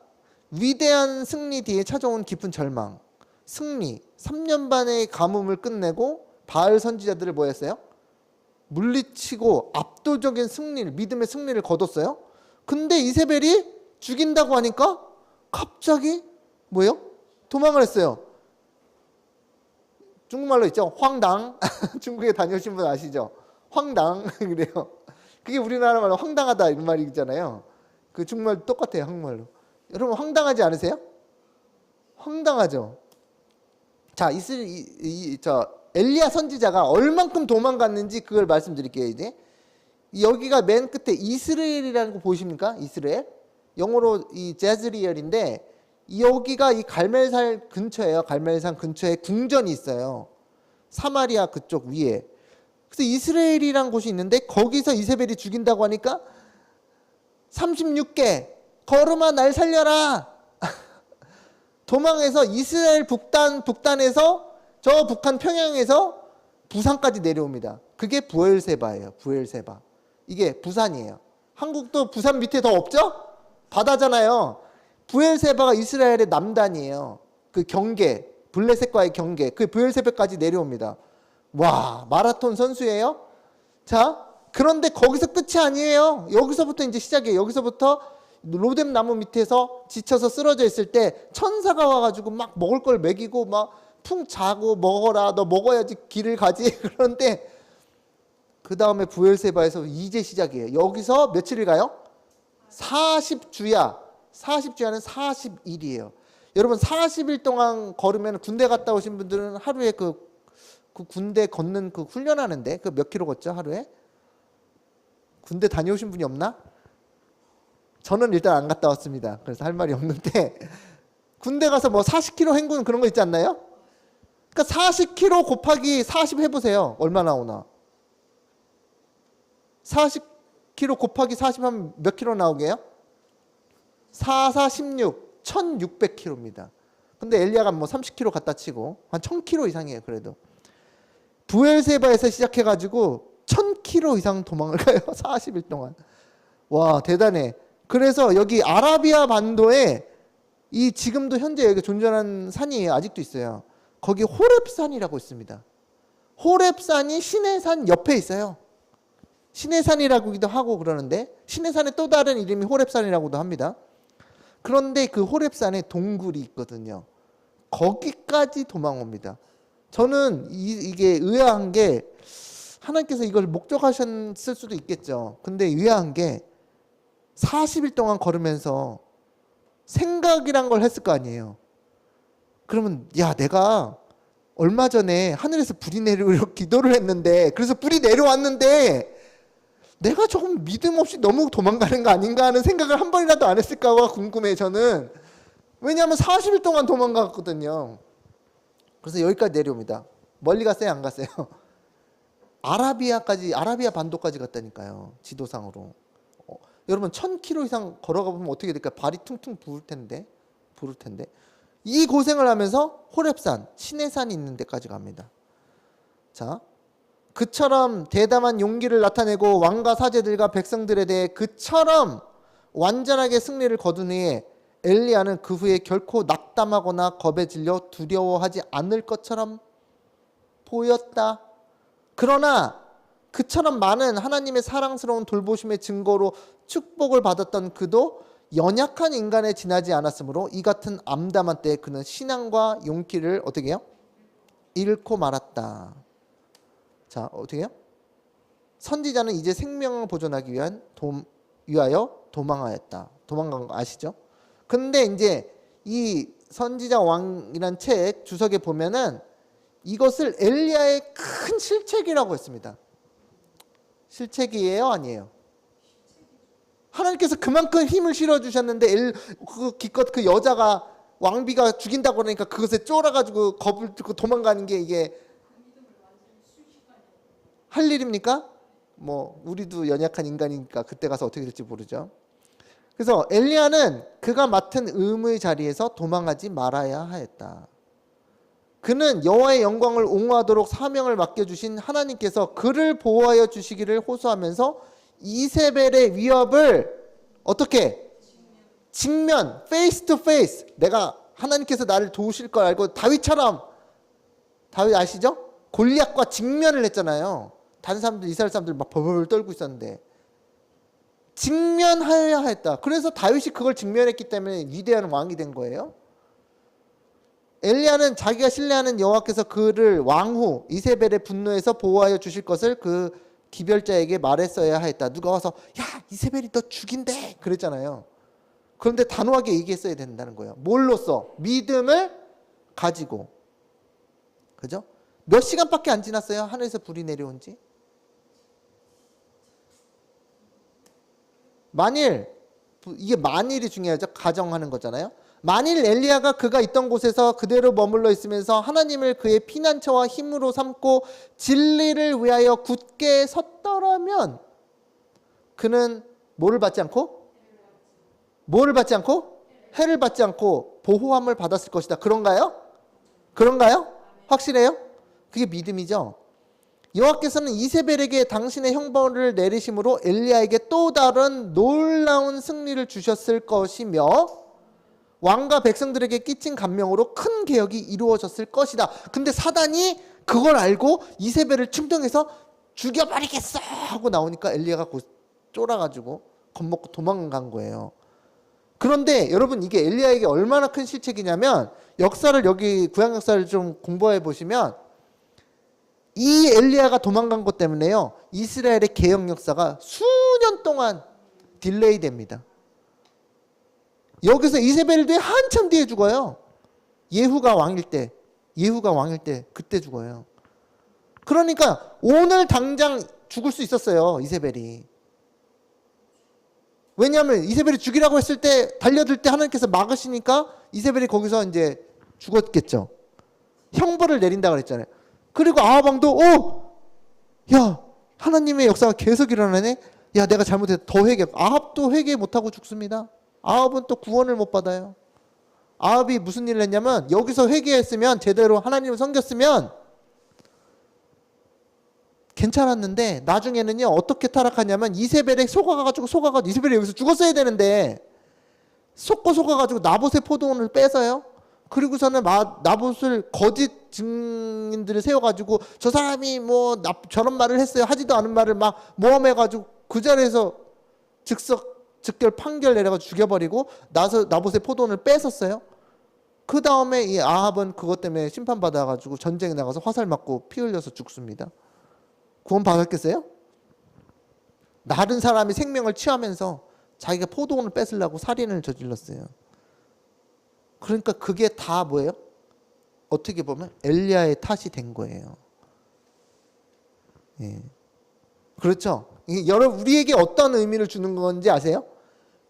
S1: 위대한 승리 뒤에 찾아온 깊은 절망. 승리, 3년 반의 가뭄을 끝내고 바알 선지자들을 뭐 했어요? 물리치고 압도적인 승리를, 믿음의 승리를 거뒀어요. 근데 이세벨이 죽인다고 하니까 갑자기 뭐예요? 도망을 했어요. 중국말로 있죠. 황당. 중국에 다녀오신 분 아시죠? 황당. 그래요. 그게 우리나라 말로 황당하다 이런 말이잖아요. 그 중국말 똑같아요. 한국말로. 여러분 황당하지 않으세요? 황당하죠. 자, 엘리야 선지자가 얼만큼 도망갔는지 그걸 말씀드릴게요. 이제 여기가 맨 끝에 이스라엘이라는 거 보이십니까? 이스라엘. 영어로 이 제즈리엘인데 여기가 이 갈멜산 근처예요. 갈멜산 근처에 궁전이 있어요. 사마리아 그쪽 위에. 그래서 이스라엘이라는 곳이 있는데 거기서 이세벨이 죽인다고 하니까 36개 걸음아 날 살려라. 도망해서 이스라엘 북단에서 저 북한 평양에서 부산까지 내려옵니다. 그게 부엘세바예요. 부엘세바. 이게 부산이에요. 한국도 부산 밑에 더 없죠? 바다잖아요. 부엘세바가 이스라엘의 남단이에요. 그 경계, 블레셋과의 경계, 그 부엘세바까지 내려옵니다. 와, 마라톤 선수예요? 자, 그런데 거기서 끝이 아니에요. 여기서부터 이제 시작이에요. 여기서부터 로뎀 나무 밑에서 지쳐서 쓰러져 있을 때 천사가 와가지고 막 먹을 걸 먹이고 막 풍 자고 먹어라, 너 먹어야지 길을 가지. 그런데 그 다음에 부엘세바에서 이제 시작이에요. 여기서 며칠을 가요? 40주야. 40주야는 40일이에요. 여러분 40일 동안 걸으면 군대 갔다 오신 분들은 하루에 그 군대 걷는 그 훈련하는데 그 몇 킬로 걷죠 하루에? 군대 다녀오신 분이 없나? 저는 일단 안 갔다 왔습니다. 그래서 할 말이 없는데 군대 가서 뭐 40km 행군 그런 거 있지 않나요? 그러니까 40km 곱하기 40 해보세요. 얼마 나오나? 40km 곱하기 40 하면 몇 킬로 나오게요? 4, 4, 16, 1600km입니다. 근데 엘리야가 뭐 30km 갖다 치고 한 1000km 이상이에요. 그래도 부엘세바에서 시작해가지고 1000km 이상 도망을 가요. 40일 동안. 와, 대단해. 그래서 여기 아라비아 반도에 이 지금도 현재 여기 존재하는 산이 아직도 있어요. 거기 호렙산이라고 있습니다. 호렙산이 시내산 옆에 있어요. 시내산이라고도 하고 그러는데 시내산의 또 다른 이름이 호렙산이라고도 합니다. 그런데 그 호렙산에 동굴이 있거든요. 거기까지 도망옵니다. 저는 이게 의아한 게 하나님께서 이걸 목적하셨을 수도 있겠죠. 근데 의아한 게 40일 동안 걸으면서 생각이란 걸 했을 거 아니에요. 그러면 야, 내가 얼마 전에 하늘에서 불이 내리려고 기도를 했는데 그래서 불이 내려왔는데 내가 조금 믿음 없이 너무 도망가는 거 아닌가 하는 생각을 한 번이라도 안 했을까가 궁금해. 저는 왜냐하면 40일 동안 도망갔거든요. 그래서 여기까지 내려옵니다. 멀리 갔어요? 안 갔어요? 아라비아 반도까지 갔다니까요. 지도상으로. 여러분 1000km 이상 걸어가 보면 어떻게 될까요? 발이 퉁퉁 부을 텐데. 이 고생을 하면서 호렙산, 시내산이 있는 데까지 갑니다. 자, 그처럼 대담한 용기를 나타내고 왕과 사제들과 백성들에 대해 그처럼 완전하게 승리를 거둔 후에 엘리야는 그 후에 결코 낙담하거나 겁에 질려 두려워하지 않을 것처럼 보였다. 그러나 그처럼 많은 하나님의 사랑스러운 돌보심의 증거로 축복을 받았던 그도 연약한 인간에 지나지 않았으므로 이 같은 암담한 때에 그는 신앙과 용기를 어떻게 해요? 잃고 말았다. 자, 어떻게 해요? 선지자는 이제 생명을 보존하기 위하여 도망하였다. 도망간 거 아시죠? 근데 이제 이 선지자 왕이란 책 주석에 보면은 이것을 엘리야의 큰 실책이라고 했습니다. 실책이에요, 아니에요? 하나님께서 그만큼 힘을 실어 주셨는데 기껏 그 여자가 왕비가 죽인다고 그러니까 그것에 쫄아가지고 겁을 듣고 도망가는 게 이게 할 일입니까? 뭐 우리도 연약한 인간이니까 그때 가서 어떻게 될지 모르죠. 그래서 엘리야는 그가 맡은 의무의 자리에서 도망하지 말아야 하였다. 그는 여호와의 영광을 옹호하도록 사명을 맡겨주신 하나님께서 그를 보호하여 주시기를 호소하면서 이세벨의 위협을 어떻게? 직면, 페이스 투 페이스. 내가 하나님께서 나를 도우실 걸 알고 다윗처럼, 다윗 아시죠? 골리앗과 직면을 했잖아요. 다른 사람들, 이스라엘 사람들 막 벌벌 떨고 있었는데 직면하여야 했다. 그래서 다윗이 그걸 직면했기 때문에 위대한 왕이 된 거예요. 엘리야는 자기가 신뢰하는 여호와께서 그를 왕후 이세벨의 분노에서 보호하여 주실 것을 그 기별자에게 말했어야 했다. 누가 와서 야 이세벨이 너 죽인대 그랬잖아요. 그런데 단호하게 얘기했어야 된다는 거예요. 뭘로써? 믿음을 가지고. 그죠? 몇 시간밖에 안 지났어요. 하늘에서 불이 내려온 지. 만일, 이게 만일이 중요하죠. 가정하는 거잖아요. 만일 엘리야가 그가 있던 곳에서 그대로 머물러 있으면서 하나님을 그의 피난처와 힘으로 삼고 진리를 위하여 굳게 섰더라면 그는 뭐를 받지 않고? 뭐를 받지 않고? 해를 받지 않고 보호함을 받았을 것이다. 그런가요? 그런가요? 확실해요? 그게 믿음이죠. 여호와께서는 이세벨에게 당신의 형벌을 내리심으로 엘리야에게 또 다른 놀라운 승리를 주셨을 것이며 왕과 백성들에게 끼친 감명으로 큰 개혁이 이루어졌을 것이다. 근데 사단이 그걸 알고 이세벨을 충동해서 죽여버리겠어 하고 나오니까 엘리야가 쫄아가지고 겁먹고 도망간 거예요. 그런데 여러분 이게 엘리야에게 얼마나 큰 실책이냐면 역사를 여기 구약 역사를 좀 공부해 보시면 이 엘리야가 도망간 것 때문에요. 이스라엘의 개혁 역사가 수년 동안 딜레이 됩니다. 여기서 이세벨도 한참 뒤에 죽어요. 예후가 왕일 때 그때 죽어요. 그러니까 오늘 당장 죽을 수 있었어요. 이세벨이. 왜냐하면 이세벨이 죽이라고 했을 때 달려들 때 하나님께서 막으시니까 이세벨이 거기서 이제 죽었겠죠. 형벌을 내린다 그랬잖아요. 그리고 아합 왕도 야 하나님의 역사가 계속 일어나네. 야 내가 잘못했다. 더 회개. 아합도 회개 못하고 죽습니다. 아합은 또 구원을 못 받아요. 아합이 무슨 일을 했냐면 여기서 회개했으면 제대로 하나님을 섬겼으면 괜찮았는데 나중에는요 어떻게 타락하냐면 이세벨에 속아가지고 이세벨이 여기서 죽었어야 되는데 속아가지고 나봇의 포도원을 뺏어요. 그리고서는 나봇을 거짓 증인들을 세워가지고 저 사람이 뭐 저런 말을 했어요 하지도 않은 말을 막 모함해가지고 그 자리에서 즉결 판결 내려가지고 죽여버리고 나봇의 포도원을 뺏었어요. 그 다음에 이 아합은 그것 때문에 심판받아가지고 전쟁에 나가서 화살 맞고 피 흘려서 죽습니다. 구원 받았겠어요? 다른 사람이 생명을 취하면서 자기가 포도원을 뺏으려고 살인을 저질렀어요. 그러니까 그게 다 뭐예요? 어떻게 보면 엘리야의 탓이 된 거예요. 예. 그렇죠? 여러분 우리에게 어떤 의미를 주는 건지 아세요?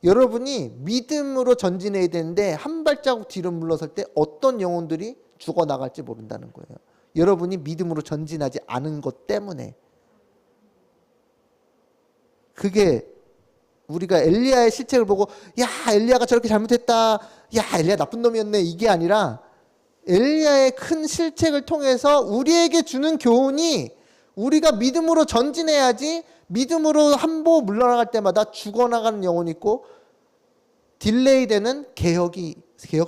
S1: 여러분이 믿음으로 전진해야 되는데 한 발자국 뒤로 물러설 때 어떤 영혼들이 죽어나갈지 모른다는 거예요. 여러분이 믿음으로 전진하지 않은 것 때문에. 그게 우리가 엘리야의 실책을 보고 야 엘리야가 저렇게 잘못했다. 야 엘리야 나쁜 놈이었네. 이게 아니라 엘리야의 큰 실책을 통해서 우리에게 주는 교훈이 우리가 믿음으로 전진해야지 믿음으로 한보 물러나갈 때마다 죽어나가는 영혼이 있고 딜레이 되는 개혁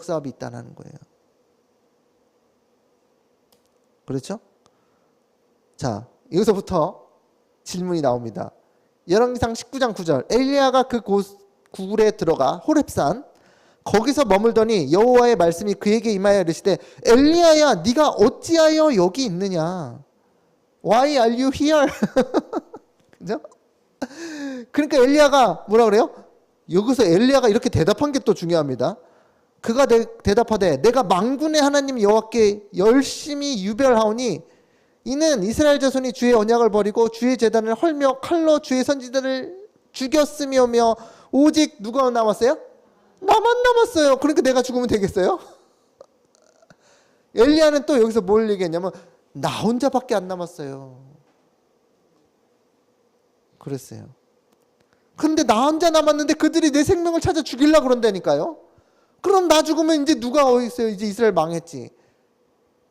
S1: 사업이 있다는 거예요. 그렇죠? 자 여기서부터 질문이 나옵니다. 열왕기상 19장 9절 엘리야가 그 굴에 들어가 호렙산 거기서 머물더니 여호와의 말씀이 그에게 임하여 이르시되 엘리야야 네가 어찌하여 여기 있느냐 Why are you here? 그죠? 그러니까 엘리야가 뭐라 그래요? 여기서 엘리야가 이렇게 대답한 게 또 중요합니다. 그가 대답하되 내가 만군의 하나님 여호와께 열심히 유별하오니 이는 이스라엘 자손이 주의 언약을 버리고 주의 제단을 헐며 칼로 주의 선지자를 죽였으며며 오직 누가 남았어요? 나만 남았어요. 그러니까 내가 죽으면 되겠어요? 엘리야는 또 여기서 뭘 얘기했냐면 나 혼자밖에 안 남았어요. 그랬어요. 근데 나 혼자 남았는데 그들이 내 생명을 찾아 죽이려고 그런다니까요. 그럼 나 죽으면 이제 누가 어디 있어요? 이제 이스라엘 망했지.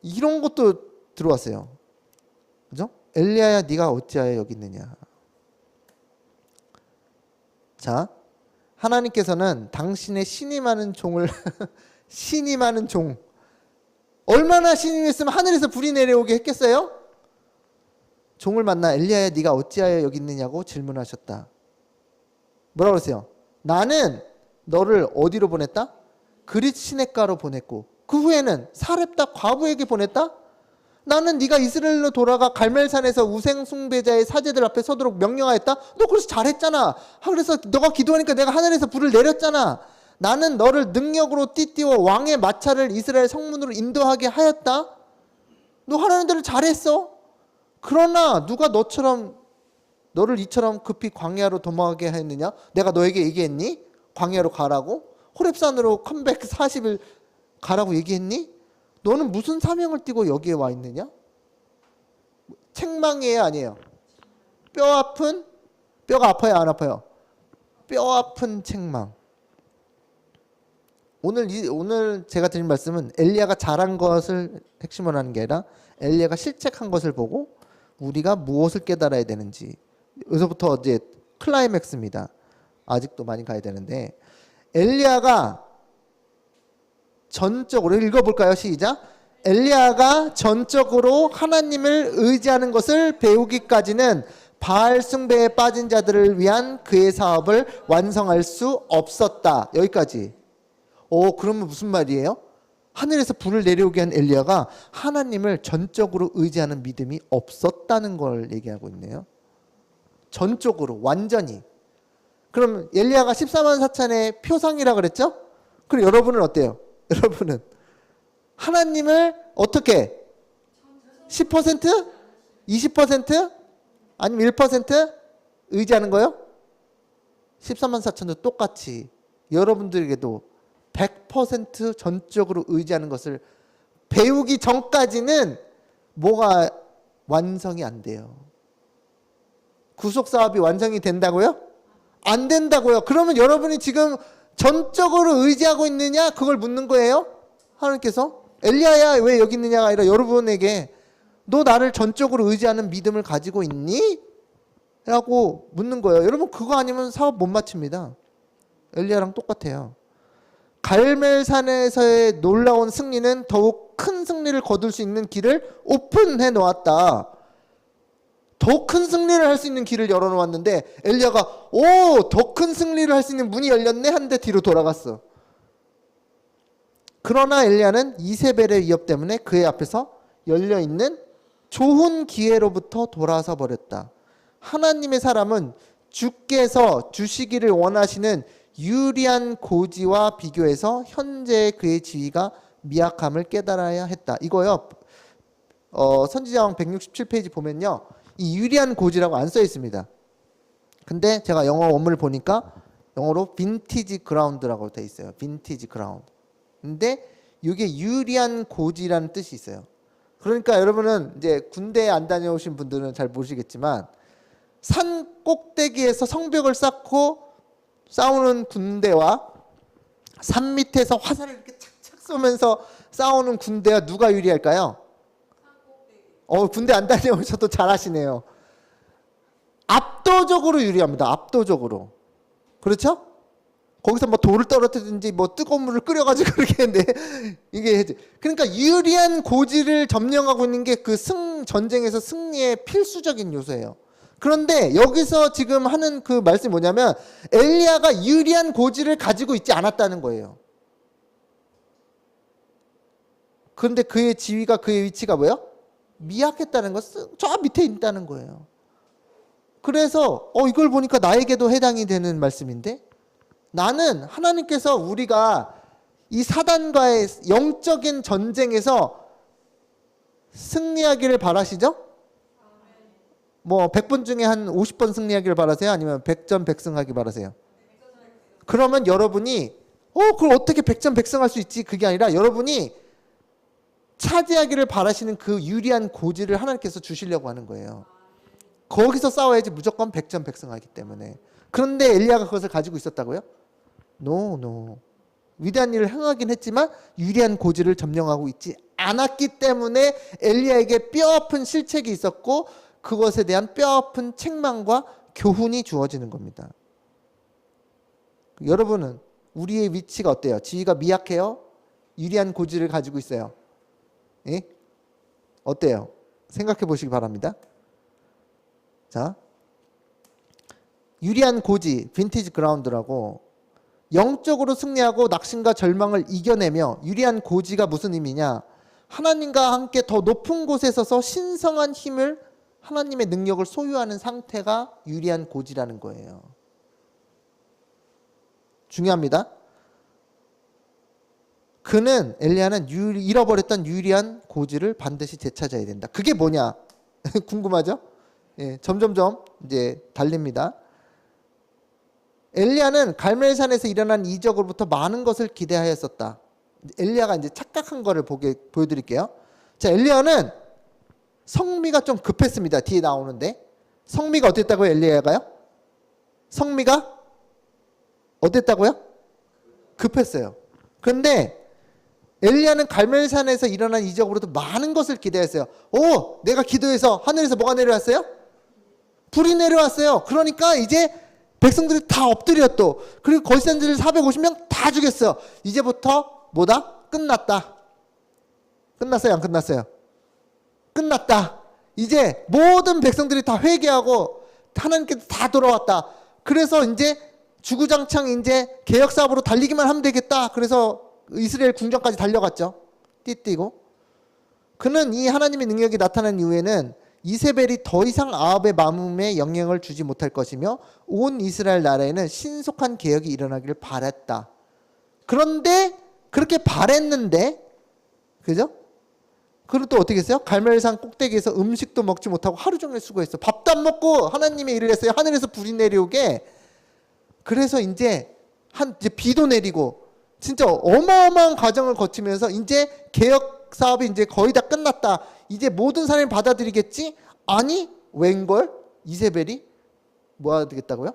S1: 이런 것도 들어왔어요. 그죠? 엘리야야 네가 어찌하여 여기 있느냐. 자, 하나님께서는 당신의 신이 많은 종을 신이 많은 종 얼마나 신이 있으면 하늘에서 불이 내려오게 했겠어요? 종을 만나 엘리야야 네가 어찌하여 여기 있느냐고 질문하셨다. 뭐라고 그랬어요? 나는 너를 어디로 보냈다? 그릿 시냇가로 보냈고 그 후에는 사렙다 과부에게 보냈다? 나는 네가 이스라엘로 돌아가 갈멜산에서 우생 숭배자의 사제들 앞에 서도록 명령하였다? 너 그래서 잘했잖아. 그래서 너가 기도하니까 내가 하늘에서 불을 내렸잖아. 나는 너를 능력으로 띠띠워 왕의 마차를 이스라엘 성문으로 인도하게 하였다? 너 하라는 대로 잘했어. 그러나 누가 너를 이처럼 급히 광야로 도망하게 했느냐? 내가 너에게 얘기했니? 광야로 가라고? 호렙산으로 컴백 40일 가라고 얘기했니? 너는 무슨 사명을 띠고 여기에 와 있느냐? 책망이에요, 아니에요? 뼈가 아파요, 안 아파요? 뼈 아픈 책망. 오늘 제가 드린 말씀은 엘리야가 잘한 것을 핵심으로 하는 게 아니라 엘리야가 실책한 것을 보고 우리가 무엇을 깨달아야 되는지. 여기서부터 이제 클라이맥스입니다. 아직도 많이 가야 되는데 엘리야가 전적으로 읽어볼까요? 시작. 엘리야가 전적으로 하나님을 의지하는 것을 배우기까지는 바알 숭배에 빠진 자들을 위한 그의 사업을 완성할 수 없었다. 여기까지. 그러면 무슨 말이에요? 하늘에서 불을 내려오게 한 엘리야가 하나님을 전적으로 의지하는 믿음이 없었다는 걸 얘기하고 있네요. 전적으로 완전히. 그럼 엘리야가 14만 4천의 표상이라 그랬죠? 그럼 여러분은 어때요? 여러분은 하나님을 어떻게 10%? 20%? 아니면 1% 의지하는 거요? 14만 4천도 똑같이 여러분들에게도 100% 전적으로 의지하는 것을 배우기 전까지는 뭐가 완성이 안 돼요. 구속 사업이 완성이 된다고요? 안 된다고요. 그러면 여러분이 지금 전적으로 의지하고 있느냐? 그걸 묻는 거예요. 하나님께서 엘리야야 왜 여기 있느냐가 아니라 여러분에게 너 나를 전적으로 의지하는 믿음을 가지고 있니? 라고 묻는 거예요. 여러분 그거 아니면 사업 못 마칩니다. 엘리야랑 똑같아요. 갈멜산에서의 놀라운 승리는 더욱 큰 승리를 거둘 수 있는 길을 오픈해 놓았다. 더 큰 승리를 할 수 있는 길을 열어놓았는데 엘리야가 더 큰 승리를 할 수 있는 문이 열렸네 하는데 뒤로 돌아갔어. 그러나 엘리야는 이세벨의 위협 때문에 그의 앞에서 열려있는 좋은 기회로부터 돌아서 버렸다. 하나님의 사람은 주께서 주시기를 원하시는 유리한 고지와 비교해서 현재의 그의 지위가 미약함을 깨달아야 했다. 이거요. 선지자왕 167페이지 보면요. 이 유리한 고지라고 안 써 있습니다. 근데 제가 영어 원문을 보니까 영어로 빈티지 그라운드라고 돼 있어요. 빈티지 그라운드. 근데 이게 유리한 고지라는 뜻이 있어요. 그러니까 여러분은 이제 군대 안 다녀오신 분들은 잘 모르시겠지만 산 꼭대기에서 성벽을 쌓고 싸우는 군대와 산 밑에서 화살을 이렇게 착착 쏘면서 싸우는 군대와 누가 유리할까요? 군대 안 다녀오셔도 잘하시네요. 압도적으로 유리합니다. 압도적으로. 그렇죠? 거기서 뭐 돌을 떨어뜨리든지 뭐 뜨거운 물을 끓여가지고 그렇게 했는데 이게 그러니까 유리한 고지를 점령하고 있는 게 그 전쟁에서 승리의 필수적인 요소예요. 그런데 여기서 지금 하는 그 말씀이 뭐냐면 엘리야가 유리한 고지를 가지고 있지 않았다는 거예요. 그런데 그의 지위가 그의 위치가 뭐예요? 미약했다는 거, 저 밑에 있다는 거예요. 그래서 이걸 보니까 나에게도 해당이 되는 말씀인데 나는 하나님께서 우리가 이 사단과의 영적인 전쟁에서 승리하기를 바라시죠? 뭐 100번 중에 한 50번 승리하기를 바라세요? 아니면 100전 100승하기 바라세요? 그러면 여러분이 그걸 어떻게 100전 100승할 수 있지? 그게 아니라 여러분이 차지하기를 바라시는 그 유리한 고지를 하나님께서 주시려고 하는 거예요. 거기서 싸워야지 무조건 100전 100승하기 때문에. 그런데 엘리야가 그것을 가지고 있었다고요? No. 위대한 일을 행하긴 했지만 유리한 고지를 점령하고 있지 않았기 때문에 엘리야에게 뼈아픈 실책이 있었고 그것에 대한 뼈아픈 책망과 교훈이 주어지는 겁니다. 여러분은 우리의 위치가 어때요? 지위가 미약해요? 유리한 고지를 가지고 있어요? 예? 어때요? 생각해 보시기 바랍니다. 자, 유리한 고지, 빈티지 그라운드라고 영적으로 승리하고 낙심과 절망을 이겨내며 유리한 고지가 무슨 의미냐? 하나님과 함께 더 높은 곳에 서서 신성한 힘을 하나님의 능력을 소유하는 상태가 유리한 고지라는 거예요. 중요합니다. 엘리야는 잃어버렸던 유리한 고지를 반드시 되찾아야 된다. 그게 뭐냐? 궁금하죠? 예, 점점점 이제 달립니다. 엘리야는 갈멜산에서 일어난 이적으로부터 많은 것을 기대하였었다. 엘리야가 이제 착각한 거를 보여드릴게요. 자, 엘리야는 성미가 좀 급했습니다. 뒤에 나오는데 성미가 어땠다고요? 엘리야가요? 성미가 어땠다고요? 급했어요. 그런데 엘리야는 갈멜산에서 일어난 이적으로도 많은 것을 기대했어요. 내가 기도해서 하늘에서 뭐가 내려왔어요? 불이 내려왔어요. 그러니까 이제 백성들이 다 엎드려 또. 그리고 거짓선지자들 450명 다 죽였어요. 이제부터 뭐다? 끝났다. 끝났어요? 안 끝났어요? 끝났다. 이제 모든 백성들이 다 회개하고 하나님께서 다 돌아왔다. 그래서 이제 주구장창 이제 개혁 사업으로 달리기만 하면 되겠다. 그래서 이스라엘 궁전까지 달려갔죠. 띠뛰고. 그는 이 하나님의 능력이 나타난 이후에는 이세벨이 더 이상 아합의 마음에 영향을 주지 못할 것이며 온 이스라엘 나라에는 신속한 개혁이 일어나기를 바랬다. 그런데 그렇게 바랬는데, 그죠? 그리고 또 어떻게 했어요? 갈멜산 꼭대기에서 음식도 먹지 못하고 하루 종일 수고했어. 밥도 안 먹고 하나님의 일을 했어요. 하늘에서 불이 내려오게. 그래서 이제 비도 내리고 진짜 어마어마한 과정을 거치면서 이제 개혁 사업이 이제 거의 다 끝났다. 이제 모든 사람이 받아들이겠지? 아니, 웬걸? 이세벨이 뭐 하겠다고요?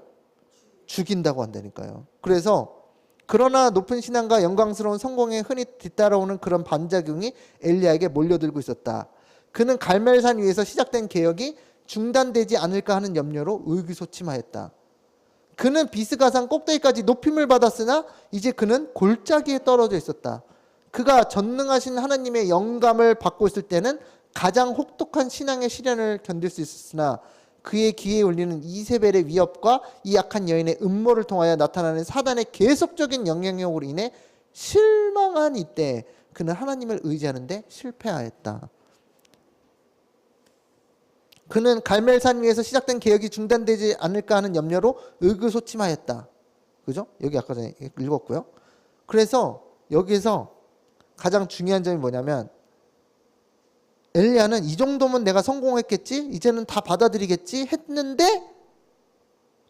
S1: 죽인다고 한다니까요. 그래서 그러나 높은 신앙과 영광스러운 성공에 흔히 뒤따라오는 그런 반작용이 엘리야에게 몰려들고 있었다. 그는 갈멜산 위에서 시작된 개혁이 중단되지 않을까 하는 염려로 의기소침하였다. 그는 비스가산 꼭대기까지 높임을 받았으나 이제 그는 골짜기에 떨어져 있었다. 그가 전능하신 하나님의 영감을 받고 있을 때는 가장 혹독한 신앙의 시련을 견딜 수 있었으나 그의 귀에 울리는 이세벨의 위협과 이 약한 여인의 음모를 통하여 나타나는 사단의 계속적인 영향력으로 인해 실망한 이때 그는 하나님을 의지하는데 실패하였다. 그는 갈멜산 위에서 시작된 개혁이 중단되지 않을까 하는 염려로 의기소침하였다. 그죠? 여기 아까 전에 읽었고요. 그래서 여기에서 가장 중요한 점이 뭐냐면 엘리야는 이 정도면 내가 성공했겠지? 이제는 다 받아들이겠지? 했는데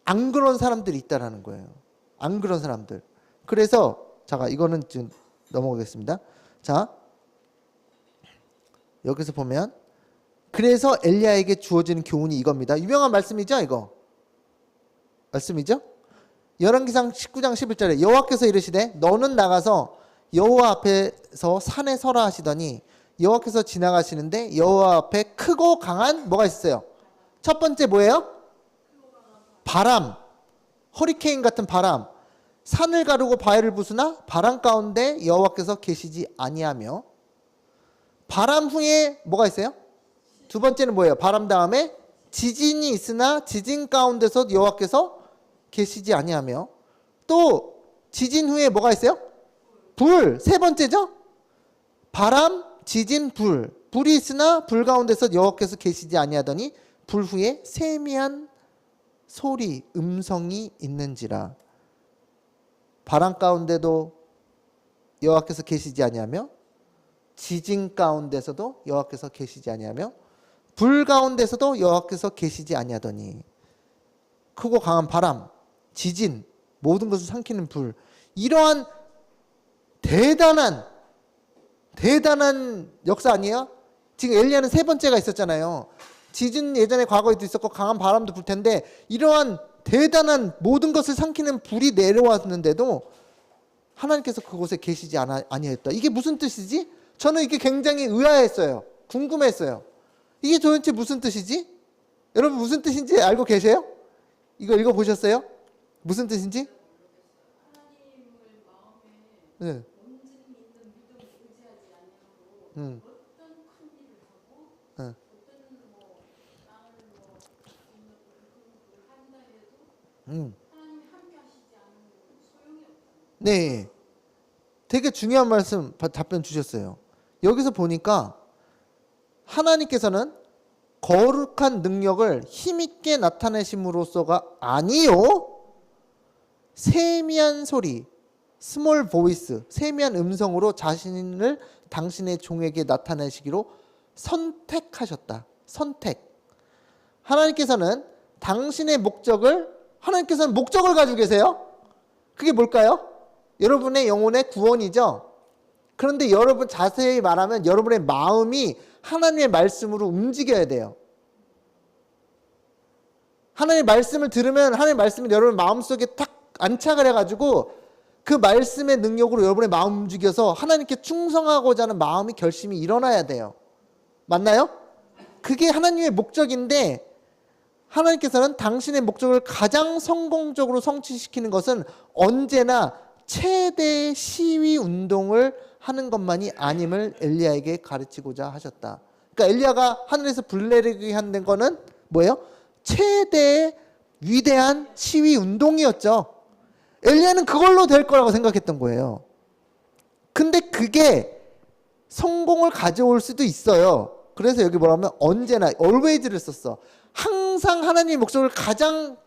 S1: 안 그런 사람들이 있다라는 거예요. 안 그런 사람들. 그래서 잠깐 이거는 지금 넘어가겠습니다. 자, 여기서 보면 그래서 엘리야에게 주어지는 교훈이 이겁니다. 유명한 말씀이죠, 이거. 말씀이죠? 열왕기상 19장 11절에 여호와께서 이르시되 너는 나가서 여호와 앞에서 산에 서라 하시더니 여호와께서 지나가시는데 여호와 앞에 크고 강한 뭐가 있어요? 첫 번째 뭐예요? 바람. 허리케인 같은 바람. 산을 가르고 바위를 부수나 바람 가운데 여호와께서 계시지 아니하며 바람 후에 뭐가 있어요? 두 번째는 뭐예요? 바람 다음에 지진이 있으나 지진 가운데서 여호와께서 계시지 아니하며 또 지진 후에 뭐가 있어요? 불. 세 번째죠? 바람, 지진, 불. 불이 있으나 불 가운데서 여호와께서 계시지 아니하더니 불 후에 세미한 소리, 음성이 있는지라. 바람 가운데도 여호와께서 계시지 아니하며 지진 가운데서도 여호와께서 계시지 아니하며 불 가운데서도 여호와께서 계시지 아니하더니 크고 강한 바람, 지진, 모든 것을 삼키는 불, 이러한 대단한 역사 아니에요? 지금 엘리야는 세 번째가 있었잖아요. 지진 예전에 과거에도 있었고 강한 바람도 불 텐데 이러한 대단한 모든 것을 삼키는 불이 내려왔는데도 하나님께서 그곳에 계시지 아니했다. 이게 무슨 뜻이지? 저는 이게 굉장히 의아했어요. 궁금했어요. 이게 도대체 무슨 뜻이지? 여러분 무슨 뜻인지 알고 계세요? 이거 읽어보셨어요? 무슨 뜻인지?
S2: 하나님을 마음에
S1: 네.
S2: 온전히 믿는 믿음을 의지하지 아니하고
S1: 음.
S2: 어떤 큰 일을 하고
S1: 네.
S2: 어떤 땅을 그걸 한다 해도 하나님이 함께 하시지 않으면 소용이 없다.
S1: 네. 되게 중요한 말씀 답변 주셨어요. 여기서 보니까 하나님께서는 거룩한 능력을 힘있게 나타내심으로써가 아니요, 세미한 소리, 스몰 보이스, 세미한 음성으로 자신을 당신의 종에게 나타내시기로 선택하셨다. 선택. 하나님께서는 하나님께서는 목적을 가지고 계세요. 그게 뭘까요? 여러분의 영혼의 구원이죠. 그런데 여러분 자세히 말하면 여러분의 마음이 하나님의 말씀으로 움직여야 돼요. 하나님의 말씀을 들으면 하나님의 말씀이 여러분 마음속에 탁 안착을 해가지고 그 말씀의 능력으로 여러분의 마음 움직여서 하나님께 충성하고자 하는 마음이 결심이 일어나야 돼요. 맞나요? 그게 하나님의 목적인데 하나님께서는 당신의 목적을 가장 성공적으로 성취시키는 것은 언제나 최대의 시위 운동을 하는 것만이 아님을 엘리야에게 가르치고자 하셨다. 그러니까 엘리야가 하늘에서 불 내리게 한 거는 뭐예요? 최대의 위대한 시위 운동이었죠. 엘리야는 그걸로 될 거라고 생각했던 거예요. 근데 그게 성공을 가져올 수도 있어요. 그래서 여기 뭐라면 언제나 always를 썼어. 항상 하나님의 목적을 가장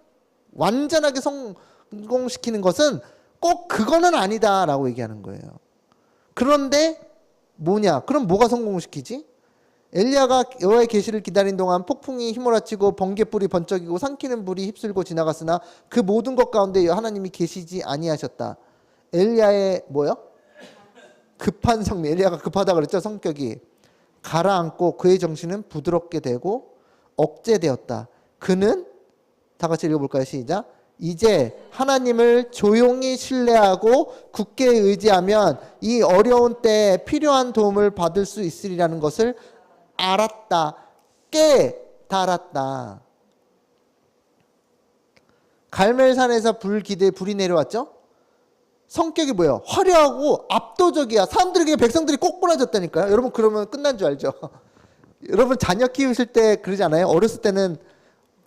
S1: 완전하게 성공시키는 것은 꼭 그거는 아니다라고 얘기하는 거예요. 그런데 뭐냐? 그럼 뭐가 성공시키지? 엘리야가 여호와의 계시를 기다린 동안 폭풍이 휘몰아치고 번개불이 번쩍이고 삼키는 불이 휩쓸고 지나갔으나 그 모든 것 가운데 하나님이 계시지 아니하셨다. 엘리야의 뭐요? 급한 성미. 엘리야가 급하다 그랬죠. 성격이 가라앉고 그의 정신은 부드럽게 되고 억제되었다. 그는 다 같이 읽어볼까요? 시작. 이제 하나님을 조용히 신뢰하고 굳게 의지하면 이 어려운 때에 필요한 도움을 받을 수 있으리라는 것을 알았다. 깨달았다. 갈멜산에서 불이 내려왔죠? 성격이 뭐예요? 화려하고 압도적이야. 사람들에게 백성들이 꼬꾸라졌다니까요. 여러분 그러면 끝난 줄 알죠? 여러분 자녀 키우실 때 그러지 않아요? 어렸을 때는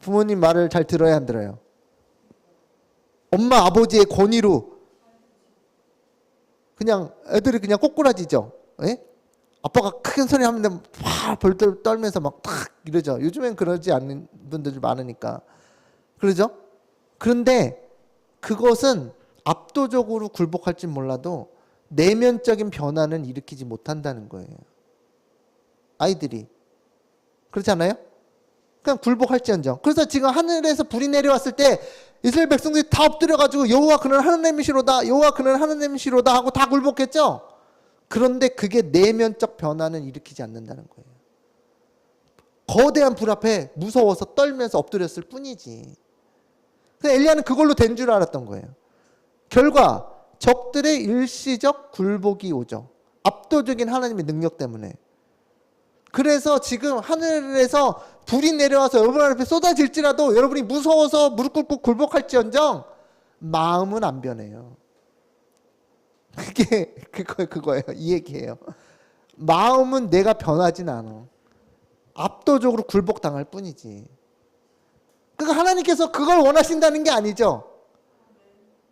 S1: 부모님 말을 잘 들어야 안 들어요? 엄마 아버지의 권위로 그냥 애들이 그냥 꼬꾸라지죠. 예? 아빠가 큰 소리 하면 막 벌벌 떨면서 막 탁 이러죠. 요즘엔 그러지 않는 분들이 많으니까 그러죠. 그런데 그것은 압도적으로 굴복할지 몰라도 내면적인 변화는 일으키지 못한다는 거예요. 아이들이 그렇지 않아요? 그냥 굴복할지언정. 그래서 지금 하늘에서 불이 내려왔을 때 이스라엘 백성들이 다 엎드려가지고 여호와 그는 하나님이시로다, 여호와 그는 하나님이시로다 하고 다 굴복했죠. 그런데 그게 내면적 변화는 일으키지 않는다는 거예요. 거대한 불 앞에 무서워서 떨면서 엎드렸을 뿐이지. 엘리야는 그걸로 된 줄 알았던 거예요. 결과 적들의 일시적 굴복이 오죠. 압도적인 하나님의 능력 때문에. 그래서 지금 하늘에서 불이 내려와서 여러분 앞에 쏟아질지라도 여러분이 무서워서 무릎 꿇고 굴복할지언정 마음은 안 변해요. 그게 그거예요. 이 얘기예요. 마음은 내가 변하진 않아. 압도적으로 굴복당할 뿐이지. 그러니까 하나님께서 그걸 원하신다는 게 아니죠.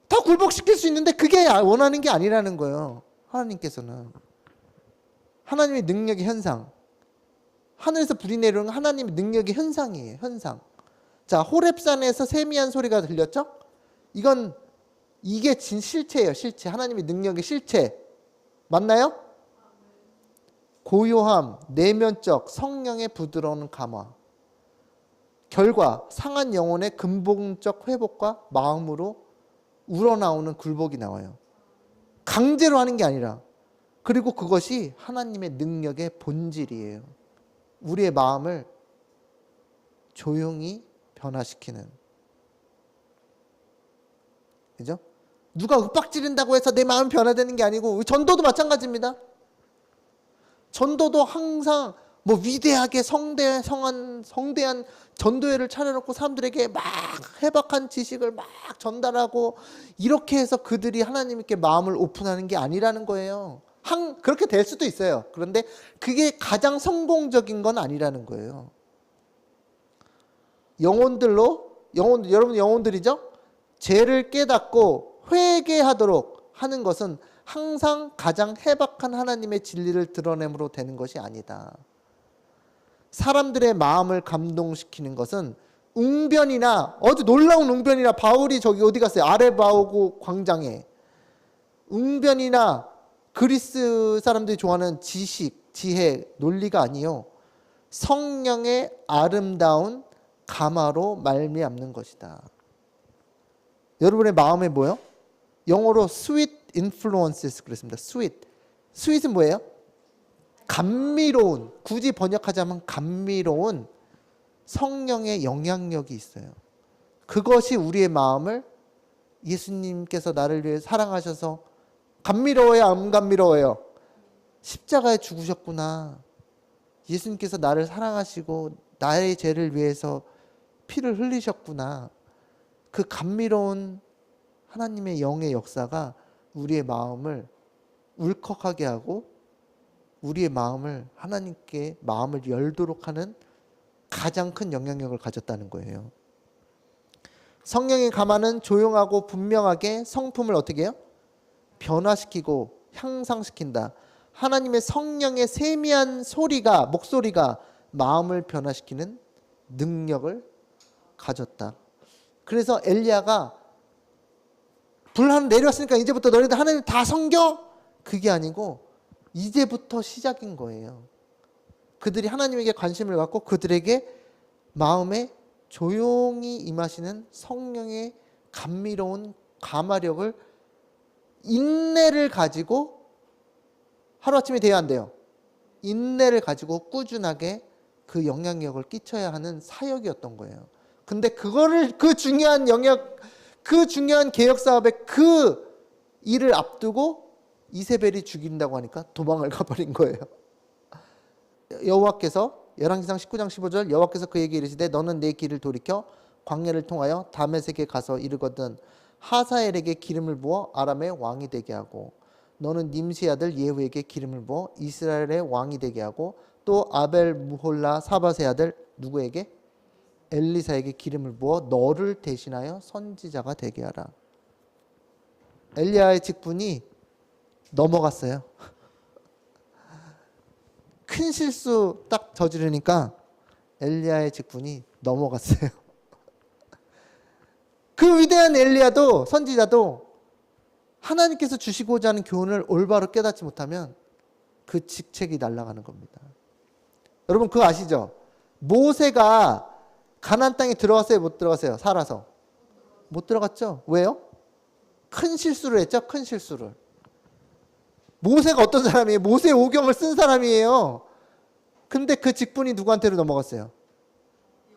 S1: 다 굴복시킬 수 있는데 그게 원하는 게 아니라는 거예요. 하나님께서는. 하나님의 능력의 현상. 하늘에서 불이 내려오는 하나님의 능력의 현상이에요. 현상. 자, 호렙산에서 세미한 소리가 들렸죠? 이게 실체예요. 실체. 하나님의 능력의 실체. 맞나요? 고요함, 내면적, 성령의 부드러운 감화. 결과 상한 영혼의 근본적 회복과 마음으로 우러나오는 굴복이 나와요. 강제로 하는 게 아니라. 그리고 그것이 하나님의 능력의 본질이에요. 우리의 마음을 조용히 변화시키는. 그죠? 누가 윽박 지른다고 해서 내 마음 변화되는 게 아니고, 전도도 마찬가지입니다. 전도도 항상 뭐 위대하게 성대한 전도회를 차려놓고 사람들에게 막 해박한 지식을 막 전달하고 이렇게 해서 그들이 하나님께 마음을 오픈하는 게 아니라는 거예요. 그렇게 될 수도 있어요. 그런데 그게 가장 성공적인 건 아니라는 거예요. 여러분 영혼들이죠? 죄를 깨닫고 회개하도록 하는 것은 항상 가장 해박한 하나님의 진리를 드러냄으로 되는 것이 아니다. 사람들의 마음을 감동시키는 것은 웅변이나 아주 놀라운 웅변이나 바울이 저기 어디 갔어요? 아레바오고 광장에 웅변이나 그리스 사람들이 좋아하는 지식, 지혜, 논리가 아니요. 성령의 아름다운 감화로 말미암는 것이다. 여러분의 마음에 뭐요? 영어로 sweet influences 그랬습니다. sweet은 뭐예요? 감미로운, 굳이 번역하자면 감미로운 성령의 영향력이 있어요. 그것이 우리의 마음을 예수님께서 나를 위해 사랑하셔서 감미로워요, 안 감미로워요? 십자가에 죽으셨구나. 예수님께서 나를 사랑하시고 나의 죄를 위해서 피를 흘리셨구나. 그 감미로운 하나님의 영의 역사가 우리의 마음을 울컥하게 하고 우리의 마음을 하나님께 마음을 열도록 하는 가장 큰 영향력을 가졌다는 거예요. 성령의 감화는 조용하고 분명하게 성품을 어떻게 해요? 변화시키고 향상시킨다. 하나님의 성령의 세미한 목소리가 마음을 변화시키는 능력을 가졌다. 그래서 엘리야가 불 하나 내렸으니까 이제부터 너희들 하나님 다 섬겨? 그게 아니고 이제부터 시작인 거예요. 그들이 하나님에게 관심을 갖고 그들에게 마음에 조용히 임하시는 성령의 감미로운 감화력을 인내를 가지고 하루아침에 돼야 안 돼요. 인내를 가지고 꾸준하게 그 영향력을 끼쳐야 하는 사역이었던 거예요. 근데 그거를 그 중요한 개혁 사업의 그 일을 앞두고 이세벨이 죽인다고 하니까 도망을 가버린 거예요. 여호와께서 열왕기상 19장 15절 여호와께서 그에게 이르시되 너는 내 길을 돌이켜 광야를 통하여 다메섹에 가서 이르거든 하사엘에게 기름을 부어 아람의 왕이 되게 하고 너는 님시 아들 예후에게 기름을 부어 이스라엘의 왕이 되게 하고 또 아벨 무홀라 사밧의 아들 누구에게? 엘리사에게 기름을 부어 너를 대신하여 선지자가 되게 하라. 엘리야의 직분이 넘어갔어요. 큰 실수 딱 저지르니까 엘리야의 직분이 넘어갔어요. 그 위대한 엘리야도 선지자도 하나님께서 주시고자 하는 교훈을 올바로 깨닫지 못하면 그 직책이 날아가는 겁니다. 여러분 그거 아시죠? 모세가 가나안 땅에 들어갔어요? 못 들어갔어요? 살아서? 못 들어갔죠? 왜요? 큰 실수를 했죠? 큰 실수를. 모세가 어떤 사람이에요? 모세 오경을 쓴 사람이에요. 근데 그 직분이 누구한테로 넘어갔어요?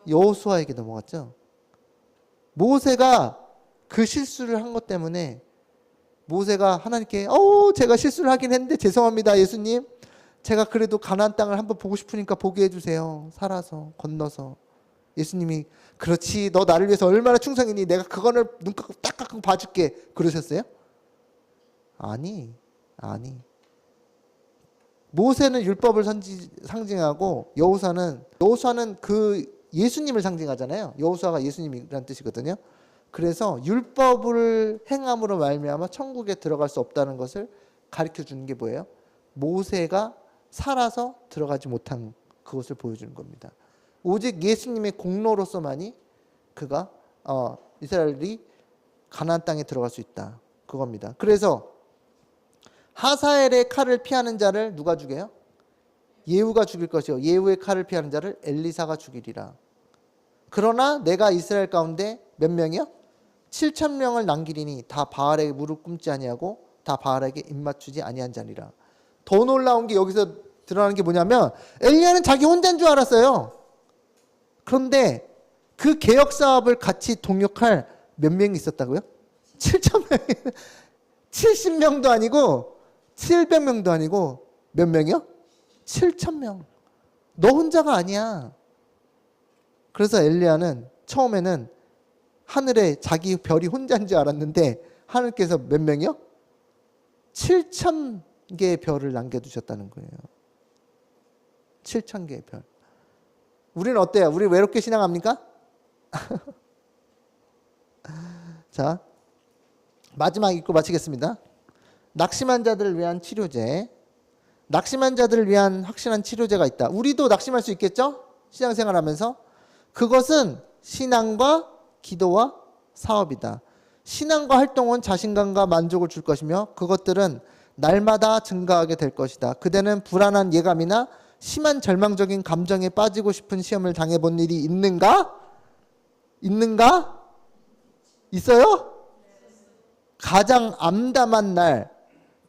S1: 여호수아에게 넘어갔죠. 모세가 그 실수를 한 것 때문에 모세가 하나님께 제가 실수를 하긴 했는데 죄송합니다 예수님. 제가 그래도 가나안 땅을 한번 보고 싶으니까 보게 해주세요. 살아서 건너서. 예수님이 그렇지 너 나를 위해서 얼마나 충성이니 내가 그거를 눈 감고 딱 감고 봐줄게 그러셨어요? 아니. 모세는 율법을 상징하고 여호수아는 그 예수님을 상징하잖아요. 여호수아가 예수님이라는 뜻이거든요. 그래서 율법을 행함으로 말미암아 천국에 들어갈 수 없다는 것을 가르쳐 주는 게 뭐예요? 모세가 살아서 들어가지 못한 그것을 보여주는 겁니다. 오직 예수님의 공로로서만이 그가 이스라엘이 가나안 땅에 들어갈 수 있다. 그겁니다. 그래서 하사엘의 칼을 피하는 자를 누가 죽여요? 예후가 죽일 것이요 예후의 칼을 피하는 자를 엘리사가 죽이리라. 그러나 내가 이스라엘 가운데 몇 명이요? 7,000명을 남기리니 다 바알에게 무릎 꿇지 아니하고 다 바알에게 입맞추지 아니한 자니라. 더 놀라운 게 여기서 드러나는 게 뭐냐면 엘리야는 자기 혼자인 줄 알았어요. 그런데 그 개혁 사업을 같이 동역할 몇 명이 있었다고요? 7,000명. 70명도 아니고 700명도 아니고 몇 명이요? 7,000명. 너 혼자가 아니야. 그래서 엘리야는 처음에는 하늘에 자기 별이 혼자인 줄 알았는데 하늘께서 몇 명이요? 7,000개의 별을 남겨두셨다는 거예요. 7,000개의 별. 우리는 어때요? 우리 외롭게 신앙합니까? 자, 마지막 읽고 마치겠습니다. 낙심한 자들을 위한 치료제. 낙심한 자들을 위한 확실한 치료제가 있다. 우리도 낙심할 수 있겠죠? 신앙생활하면서. 그것은 신앙과 기도와 사업이다. 신앙과 활동은 자신감과 만족을 줄 것이며 그것들은 날마다 증가하게 될 것이다. 그대는 불안한 예감이나 심한 절망적인 감정에 빠지고 싶은 시험을 당해본 일이 있는가? 있는가? 있어요? 가장 암담한 날,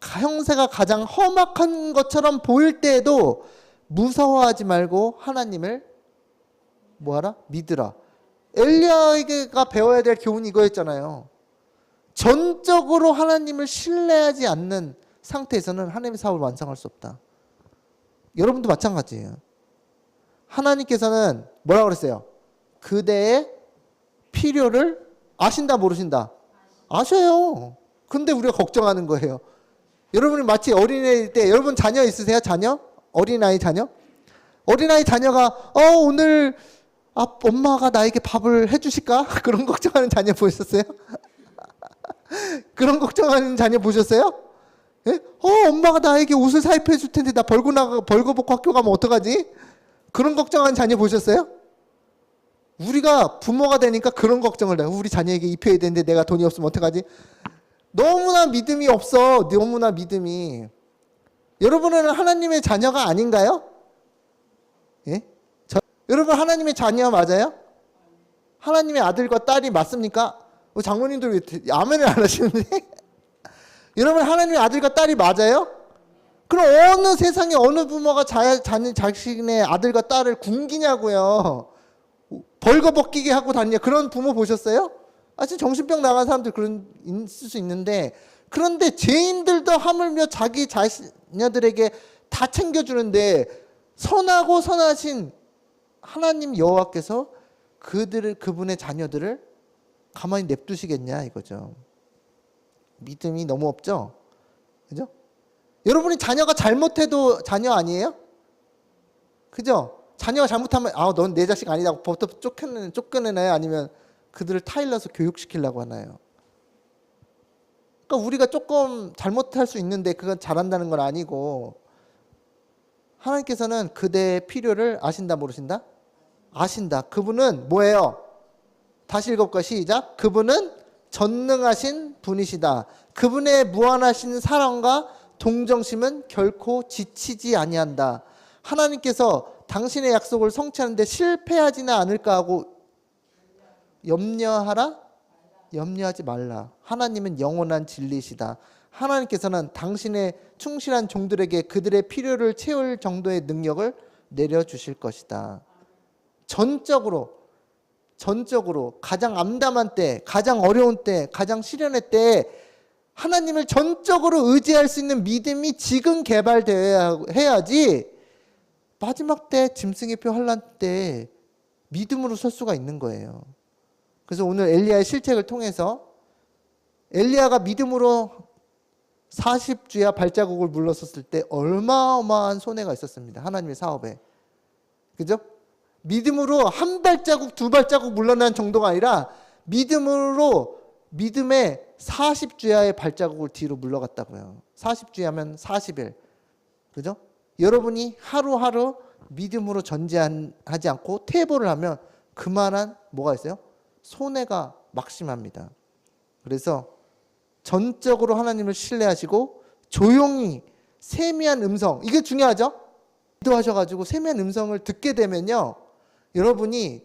S1: 형세가 가장 험악한 것처럼 보일 때에도 무서워하지 말고 하나님을 뭐하라? 믿으라. 엘리야가 배워야 될 교훈이 이거였잖아요. 전적으로 하나님을 신뢰하지 않는 상태에서는 하나님의 사업을 완성할 수 없다. 여러분도 마찬가지예요. 하나님께서는 뭐라고 그랬어요? 그대의 필요를 아신다 모르신다? 아셔요. 근데 우리가 걱정하는 거예요. 여러분이 마치 어린애일 때 여러분 자녀 있으세요? 자녀? 어린아이 자녀? 어린아이 자녀가 오늘 엄마가 나에게 밥을 해주실까? 그런 걱정하는 자녀 보셨어요? 그런 걱정하는 자녀 보셨어요? 예? 엄마가 나에게 옷을 사입해 줄 텐데 나 벌거벗고 학교 가면 어떡하지? 그런 걱정하는 자녀 보셨어요? 우리가 부모가 되니까 그런 걱정을 해요. 우리 자녀에게 입혀야 되는데 내가 돈이 없으면 어떡하지? 너무나 믿음이 없어. 너무나 믿음이. 여러분은 하나님의 자녀가 아닌가요? 예? 여러분 하나님의 자녀 맞아요? 하나님의 아들과 딸이 맞습니까? 장모님들 왜 아멘을 안 하시는데? 여러분 하나님의 아들과 딸이 맞아요? 그럼 어느 세상에 어느 부모가 자신의 아들과 딸을 굶기냐고요. 벌거벗기게 하고 다니냐. 그런 부모 보셨어요? 지금 정신병 나간 사람들 그런 있을 수 있는데 그런데 죄인들도 하물며 자기 자녀들에게 다 챙겨주는데 선하고 선하신 하나님 여호와께서 그분의 자녀들을 가만히 냅두시겠냐 이거죠. 믿음이 너무 없죠? 그죠? 여러분이 자녀가 잘못해도 자녀 아니에요? 그죠? 자녀가 잘못하면 넌 내 자식 아니다고 법부터 쫓겨내나요? 아니면 그들을 타일러서 교육시키려고 하나요? 그러니까 우리가 조금 잘못할 수 있는데 그건 잘한다는 건 아니고 하나님께서는 그대의 필요를 아신다 모르신다? 아신다. 그분은 뭐예요? 다시 읽어볼까요? 시작. 그분은 전능하신 분이시다. 그분의 무한하신 사랑과 동정심은 결코 지치지 아니한다. 하나님께서 당신의 약속을 성취하는데 실패하지는 않을까 하고 염려하라? 염려하지 말라. 하나님은 영원한 진리시다. 하나님께서는 당신의 충실한 종들에게 그들의 필요를 채울 정도의 능력을 내려주실 것이다. 전적으로 가장 암담한 때, 가장 어려운 때, 가장 시련의 때 하나님을 전적으로 의지할 수 있는 믿음이 지금 개발되어야 해야지 마지막 때 짐승의 표 환난 때 믿음으로 설 수가 있는 거예요. 그래서 오늘 엘리야의 실책을 통해서 엘리야가 믿음으로 40주야 발자국을 물러섰을 때 어마어마한 손해가 있었습니다. 하나님의 사업에. 그죠? 믿음으로 한 발자국, 두 발자국 물러난 정도가 아니라 믿음의 40주야의 발자국을 뒤로 물러갔다고요. 40주야 하면 40일. 그죠? 여러분이 하루하루 믿음으로 전제하지 않고 퇴보를 하면 그만한 뭐가 있어요? 손해가 막심합니다. 그래서 전적으로 하나님을 신뢰하시고 조용히 세미한 음성, 이게 중요하죠? 기도하셔가지고 세미한 음성을 듣게 되면요, 여러분이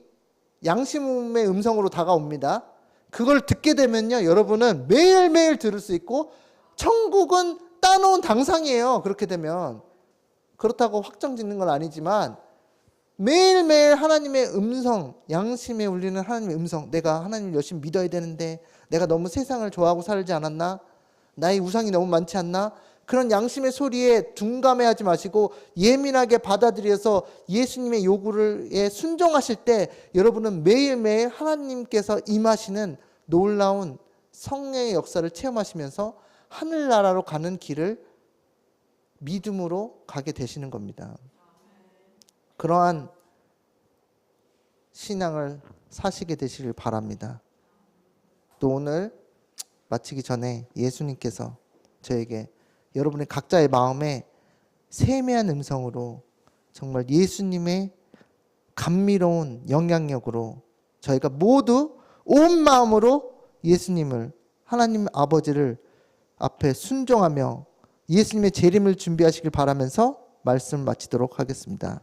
S1: 양심의 음성으로 다가옵니다. 그걸 듣게 되면요, 여러분은 매일매일 들을 수 있고 천국은 따놓은 당상이에요. 그렇게 되면. 그렇다고 확정 짓는 건 아니지만 매일매일 하나님의 음성, 양심에 울리는 하나님의 음성, 내가 하나님을 열심히 믿어야 되는데 내가 너무 세상을 좋아하고 살지 않았나? 나의 우상이 너무 많지 않나? 그런 양심의 소리에 둔감해하지 마시고 예민하게 받아들여서 예수님의 요구에 순종하실 때 여러분은 매일매일 하나님께서 임하시는 놀라운 성령의 역사를 체험하시면서 하늘나라로 가는 길을 믿음으로 가게 되시는 겁니다. 그러한 신앙을 사시게 되시길 바랍니다. 또 오늘 마치기 전에 예수님께서 저에게 여러분의 각자의 마음에 세미한 음성으로 정말 예수님의 감미로운 영향력으로 저희가 모두 온 마음으로 예수님을, 하나님 아버지를 앞에 순종하며 예수님의 재림을 준비하시길 바라면서 말씀을 마치도록 하겠습니다.